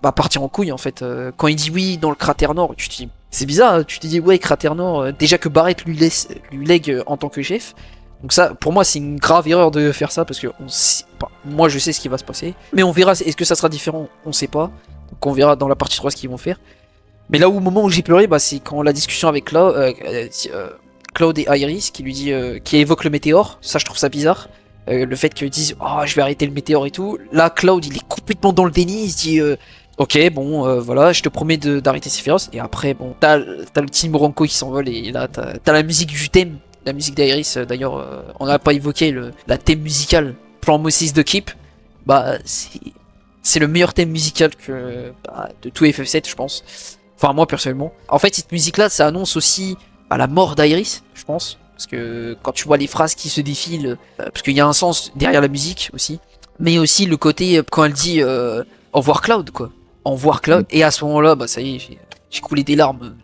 parti en couille en fait. Quand il dit oui dans le cratère nord, tu te dis, c'est bizarre, hein, tu te dis ouais, cratère nord, déjà que Barrett lui lègue en tant que chef. Donc ça, pour moi, c'est une grave erreur de faire ça, parce que moi je sais ce qui va se passer, mais on verra, est-ce que ça sera différent, on sait pas. Donc on verra dans la partie 3 ce qu'ils vont faire. Mais là où, au moment où j'ai pleuré, c'est quand la discussion avec Cloud et Iris qui évoque le météore. Ça, je trouve ça bizarre. Le fait qu'ils disent je vais arrêter le météore et tout. Là, Cloud, il est complètement dans le déni. Il se dit ok, voilà, je te promets d'arrêter Sephiroth. Et après, t'as le Team Bronco qui s'envole, et là, t'as la musique du thème, la musique d'Iris. D'ailleurs, on n'a pas évoqué la thème musicale Plan Moses de Keep. C'est le meilleur thème musical de tout FF7, je pense. Enfin, moi personnellement. En fait, cette musique-là, ça annonce aussi la mort d'Iris, je pense. Parce que quand tu vois les phrases qui se défilent, parce qu'il y a un sens derrière la musique aussi. Mais aussi le côté, quand elle dit au revoir Cloud, quoi. Au revoir Cloud. Et à ce moment-là, ça y est, j'ai coulé des larmes.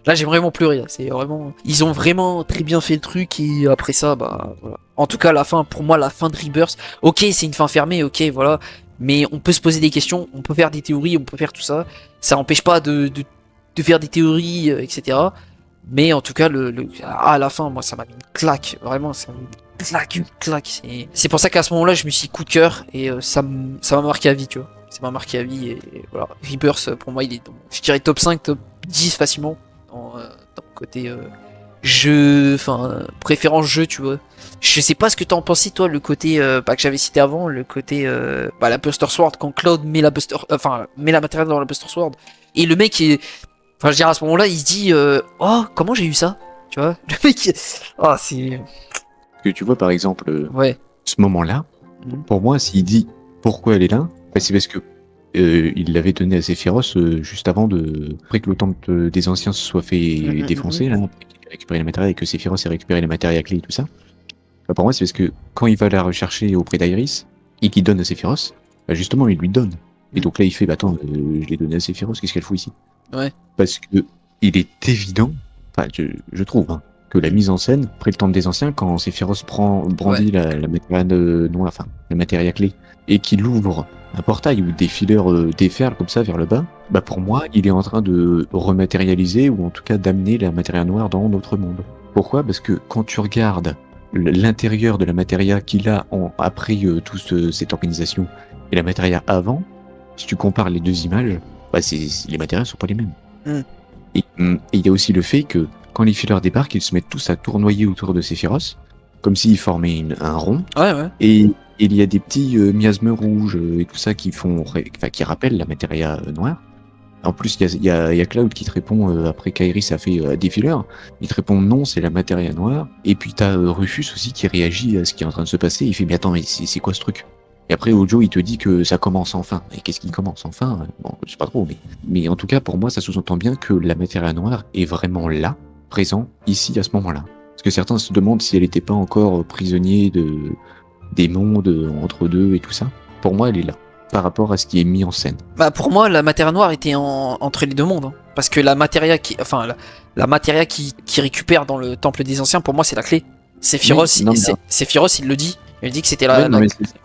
Là, j'ai vraiment pleuré. Là. C'est vraiment... Ils ont vraiment très bien fait le truc. Et après ça, voilà. En tout cas, la fin, pour moi, la fin de Rebirth. Ok, c'est une fin fermée, ok, voilà. Mais on peut se poser des questions, on peut faire des théories, on peut faire tout ça. Ça n'empêche pas de faire des théories, etc. Mais en tout cas, à la fin, moi, ça m'a mis une claque. Vraiment, ça m'a mis une claque. C'est pour ça qu'à ce moment-là, je me suis dit coup de cœur. Et ça m'a marqué à vie, tu vois. Ça m'a marqué à vie. Et voilà. Rebirth, pour moi, il est je dirais top 5, top 10 facilement. Dans le côté jeu, préférence jeu, tu vois. Je sais pas ce que t'en pensais, toi, le côté que j'avais cité avant, le côté la Buster Sword, quand Cloud met met la matérielle dans la Buster Sword, et le mec je veux dire, à ce moment-là, il se dit comment j'ai eu ça, tu vois. Le mec c'est... Parce que tu vois, par exemple, ce moment-là, pour moi, s'il dit pourquoi elle est là, c'est parce que il l'avait donné à Sephiroth juste après que le temple des anciens se soit fait défoncer, là, après qu'il ait récupéré les matériels et que Sephiroth ait récupéré les matériels à clé et tout ça. Pour moi, c'est parce que quand il va la rechercher auprès d'Iris et qu'il donne à Sephiroth, justement, il lui donne. Et donc là, il fait attends, je l'ai donné à Sephiroth, qu'est-ce qu'elle fout ici? Ouais. Parce que il est évident, je trouve, que la mise en scène, après le temple des anciens, quand Sephiroth brandit la matérielle noire, la matérielle à clé, et qu'il ouvre un portail où des fileurs déferlent comme ça vers le bas, pour moi, il est en train de rematérialiser, ou en tout cas d'amener la matérielle noire dans notre monde. Pourquoi? Parce que quand tu regardes l'intérieur de la Materia qu'il a après cette organisation et la Materia avant, si tu compares les deux images, bah les Materia sont pas les mêmes. Et il y a aussi le fait que quand les fillers débarquent, ils se mettent tous à tournoyer autour de Sephiroth, comme s'ils formaient un rond. Ouais. Et il y a des petits miasmes rouges et tout ça qui qui rappellent la Materia noire. En plus, il y a Cloud qui te répond après qu'Aeris a fait des fillers. Il te répond non, c'est la Materia noire. Et puis t'as Rufus aussi qui réagit à ce qui est en train de se passer. Il fait mais attends, mais c'est quoi ce truc? Et après Ojo il te dit que ça commence enfin. Et qu'est-ce qui commence enfin? Bon, je sais pas trop, mais en tout cas pour moi ça sous-entend bien que la Materia noire est vraiment là, présent, ici à ce moment-là. Parce que certains se demandent si elle n'était pas encore prisonnier des mondes entre deux et tout ça. Pour moi elle est là, par rapport à ce qui est mis en scène. Bah pour moi la Materia noire était entre les deux mondes, hein. Parce que la Materia la Materia qui récupère dans le temple des anciens, pour moi c'est la clé. Sephiroth il le dit. Il dit que c'était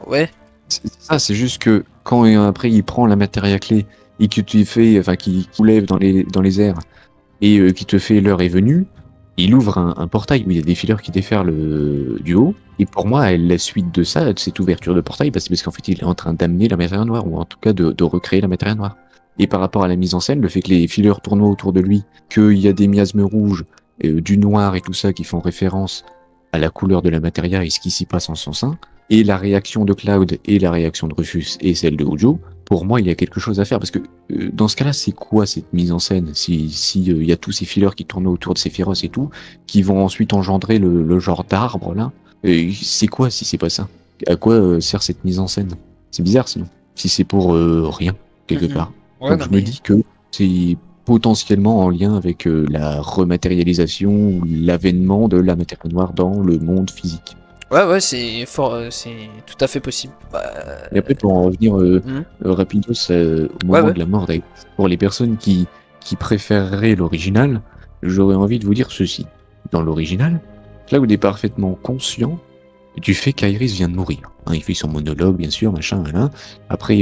ouais. C'est ça, c'est juste que quand après il prend la Materia clé et que tu fais, qui soulève dans les airs et qui te fait l'heure est venue, il ouvre un portail où il y a des fillers qui déferlent du haut. Et pour moi, la suite de ça, de cette ouverture de portail, c'est parce qu'en fait il est en train d'amener la Materia noire, ou en tout cas de recréer la Materia noire. Et par rapport à la mise en scène, le fait que les fillers tournent autour de lui, qu'il y a des miasmes rouges, du noir et tout ça qui font référence à la couleur de la Materia et ce qui s'y passe en son sein, et la réaction de Cloud et la réaction de Rufus et celle de Ojo, pour moi il y a quelque chose à faire, parce que dans ce cas-là c'est quoi cette mise en scène si il y a tous ces fillers qui tournent autour de Sephiroth et tout, qui vont ensuite engendrer le genre d'arbre là, c'est quoi si c'est pas ça? À quoi sert cette mise en scène? C'est bizarre sinon, si c'est pour rien quelque part. Donc je me dis que c'est potentiellement en lien avec la rematérialisation ou l'avènement de la Materia noire dans le monde physique. Ouais, c'est tout à fait possible. Et après, pour en revenir rapidos au moment de la mort d'Aeris, pour les personnes qui préféreraient l'original, j'aurais envie de vous dire ceci. Dans l'original, Cloud est parfaitement conscient du fait qu'Aeris vient de mourir. Hein, il fait son monologue, bien sûr, machin, là. Après,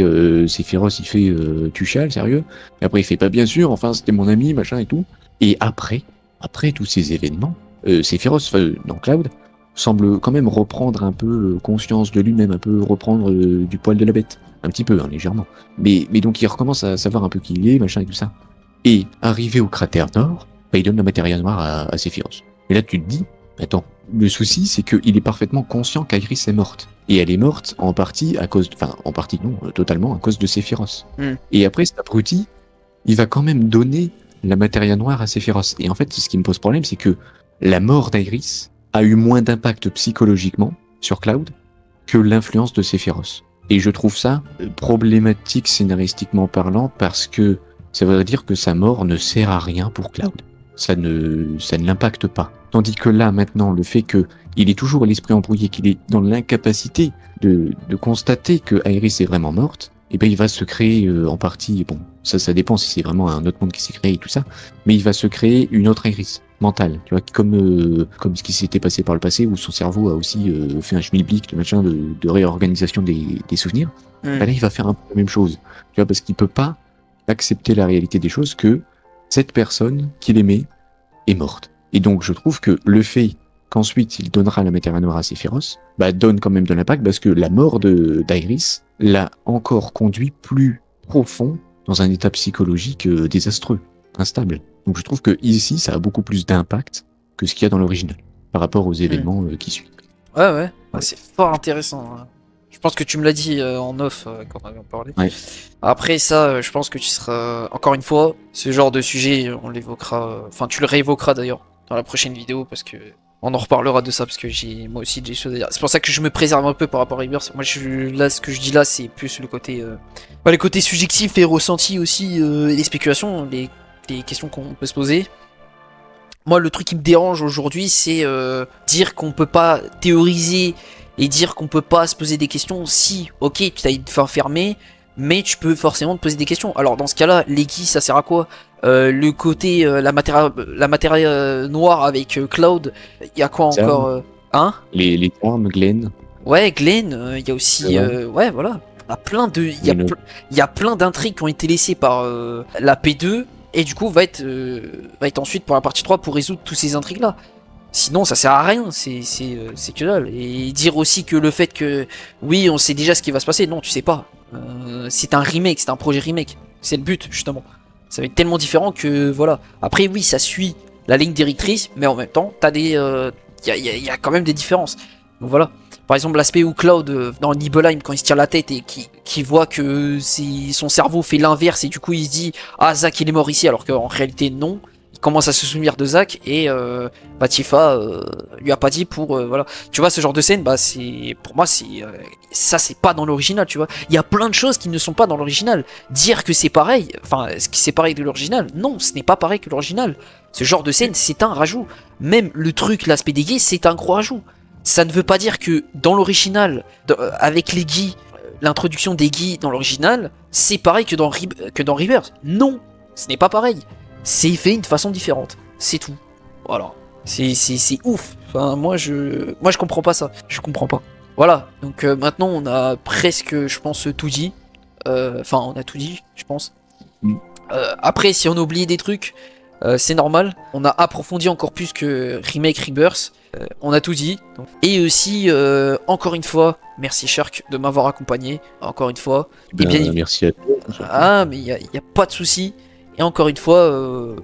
Sephiroth, il fait tu chiales, sérieux? Et après, il fait pas bien sûr, enfin, c'était mon ami, machin et tout. Et après tous ces événements, Sephiroth, dans Cloud, semble quand même reprendre un peu conscience de lui-même, un peu reprendre du poil de la bête. Un petit peu, hein, légèrement. Mais donc il recommence à savoir un peu qui il est, machin et tout ça. Et arrivé au cratère nord, il donne la Materia noire à Sephiroth. Et là tu te dis, attends, le souci c'est qu'il est parfaitement conscient qu'Aeris est morte. Et elle est morte en partie à cause, totalement à cause de Sephiroth. Et après cet abruti, il va quand même donner la Materia noire à Sephiroth. Et en fait, ce qui me pose problème, c'est que la mort d'Aeris a eu moins d'impact psychologiquement sur Cloud que l'influence de Sephiroth. Et je trouve ça problématique scénaristiquement parlant, parce que ça voudrait dire que sa mort ne sert à rien pour Cloud. Ça ne l'impacte pas. Tandis que là, maintenant, le fait qu'il est toujours à l'esprit embrouillé, qu'il est dans l'incapacité de constater que Aeris est vraiment morte, et ben il va se créer en partie, bon, ça dépend si c'est vraiment un autre monde qui s'est créé et tout ça, mais il va se créer une autre Aeris mentale, tu vois, comme ce qui s'était passé par le passé, où son cerveau a aussi fait un schmilblick, le machin de réorganisation des souvenirs. Ben là, il va faire un peu la même chose, tu vois, parce qu'il peut pas accepter la réalité des choses, que cette personne qu'il aimait est morte. Et donc, je trouve que le fait qu'ensuite il donnera la Materia noire à Sephiroth, donne quand même de l'impact, parce que la mort d'Aeris l'a encore conduit plus profond dans un état psychologique désastreux, instable. Donc je trouve que ici, ça a beaucoup plus d'impact que ce qu'il y a dans l'original, par rapport aux événements qui suivent. Ouais, c'est fort intéressant. Hein. Je pense que tu me l'as dit en off quand on avait parlé. Ouais. Après ça, je pense que tu seras... Encore une fois, ce genre de sujet, on l'évoquera... Enfin, tu le réévoqueras d'ailleurs dans la prochaine vidéo, parce que on en reparlera de ça, parce que j'ai moi aussi des choses à dire. C'est pour ça que je me préserve un peu par rapport à Rebirth. Moi, là, ce que je dis là, c'est plus le côté... les côtés subjectifs et ressentis aussi, et les spéculations, les questions qu'on peut se poser. Moi, le truc qui me dérange aujourd'hui, c'est dire qu'on peut pas théoriser et dire qu'on peut pas se poser des questions. Si, ok, tu as une fin fermée, mais tu peux forcément te poser des questions. Alors dans ce cas-là, l'Eki, ça sert à quoi? Le côté la Materia noire avec Cloud, il y a quoi encore hein? Les armes, Glenn. Ouais, Glenn, il y a aussi ouais, voilà. Il y a plein d'intrigues qui ont été laissées par la P2, et du coup va être ensuite pour la partie 3 pour résoudre toutes ces intrigues là. Sinon, ça sert à rien, c'est que dalle. Et dire aussi que le fait que, oui, on sait déjà ce qui va se passer, non, tu sais pas. C'est un remake, c'est un projet remake. C'est le but, justement. Ça va être tellement différent que, voilà. Après, oui, ça suit la ligne directrice, mais en même temps, t'as des... y a quand même des différences. Donc voilà. Par exemple, l'aspect où Cloud, dans Nibelheim, quand il se tire la tête et qui voit que son cerveau fait l'inverse, et du coup, il se dit, ah, Zack, il est mort ici, alors qu'en réalité, non. Il commence à se souvenir de Zack, et Tifa lui a pas dit pour... voilà. Tu vois, ce genre de scène, bah, c'est... Pour moi, c'est... ça, c'est pas dans l'original, tu vois. Il y a plein de choses qui ne sont pas dans l'original. Dire que c'est pareil, enfin, ce qui c'est pareil de l'original, non, ce n'est pas pareil que l'original. Ce genre de scène, c'est un rajout. Même le truc, l'aspect des gays, c'est un gros rajout. Ça ne veut pas dire que dans l'original, avec les Guy, l'introduction des Guy dans l'original, c'est pareil que dans Rebirth. Non, ce n'est pas pareil. C'est fait de façon différente. C'est tout. Voilà. C'est ouf. Enfin, moi je comprends pas ça. Je comprends pas. Voilà. Donc maintenant, on a presque, je pense, tout dit. Enfin, on a tout dit, je pense. Après, si on a oublié des trucs, c'est normal. On a approfondi encore plus que Remake Rebirth. On a tout dit. Donc. Et aussi, encore une fois, merci Shark de m'avoir accompagné. Encore une fois. Et bien, merci à toi. Ah, mais il y a pas de souci. Et encore une fois,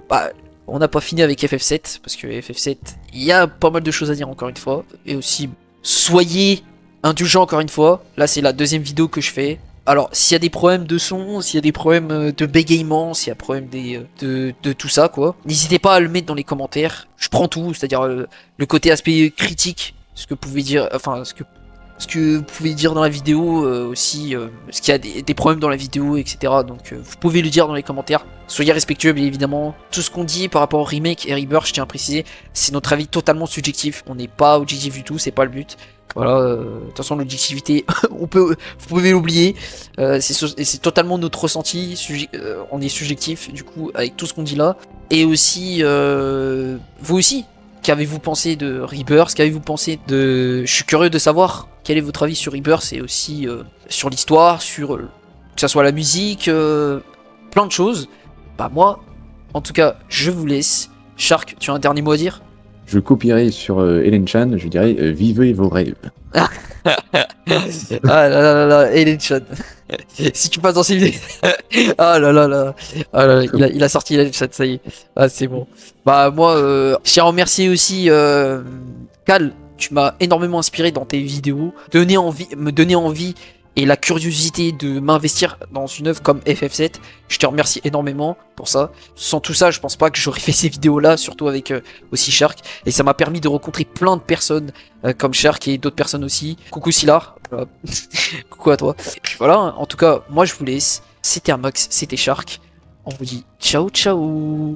on n'a pas fini avec FF7. Parce que FF7, il y a pas mal de choses à dire encore une fois. Et aussi, soyez indulgents encore une fois. Là, c'est la deuxième vidéo que je fais. Alors, s'il y a des problèmes de son, s'il y a des problèmes de bégaiement, s'il y a des problèmes de tout ça, quoi, n'hésitez pas à le mettre dans les commentaires. Je prends tout, c'est-à-dire le côté aspect critique, ce que vous pouvez dire, enfin, ce que vous pouvez dire dans la vidéo, aussi, ce qu'il y a des problèmes dans la vidéo, etc. Donc, vous pouvez le dire dans les commentaires. Soyez respectueux, bien évidemment. Tout ce qu'on dit par rapport au remake et Rebirth, je tiens à préciser, c'est notre avis totalement subjectif. On n'est pas objectif du tout, c'est pas le but. Voilà, de toute façon l'objectivité, vous pouvez l'oublier, c'est totalement notre ressenti, on est subjectif du coup avec tout ce qu'on dit là. Et aussi, vous aussi, qu'avez-vous pensé de Rebirth, qu'avez-vous pensé de... Je suis curieux de savoir quel est votre avis sur Rebirth et aussi sur l'histoire, sur que ça soit la musique, plein de choses. Bah moi, en tout cas, je vous laisse. Shark, tu as un dernier mot à dire? Je copierai sur Helen Chan, je dirais vivez vos rêves. Ah là là là, Helen Chan. Si tu passes dans ces vidéos. Ah là là là. Ah là là, il a sorti Helen Chan, ça y est. Ah c'est bon. Bah moi, je tiens à remercier aussi Cal. Tu m'as énormément inspiré dans tes vidéos. Me donner envie et la curiosité de m'investir dans une œuvre comme FF7. Je te remercie énormément pour ça. Sans tout ça, je pense pas que j'aurais fait ces vidéos-là, surtout avec aussi Shark. Et ça m'a permis de rencontrer plein de personnes comme Shark et d'autres personnes aussi. Coucou Silar. Coucou à toi. Et puis voilà, en tout cas, moi je vous laisse. C'était Amax, c'était Shark. On vous dit ciao ciao.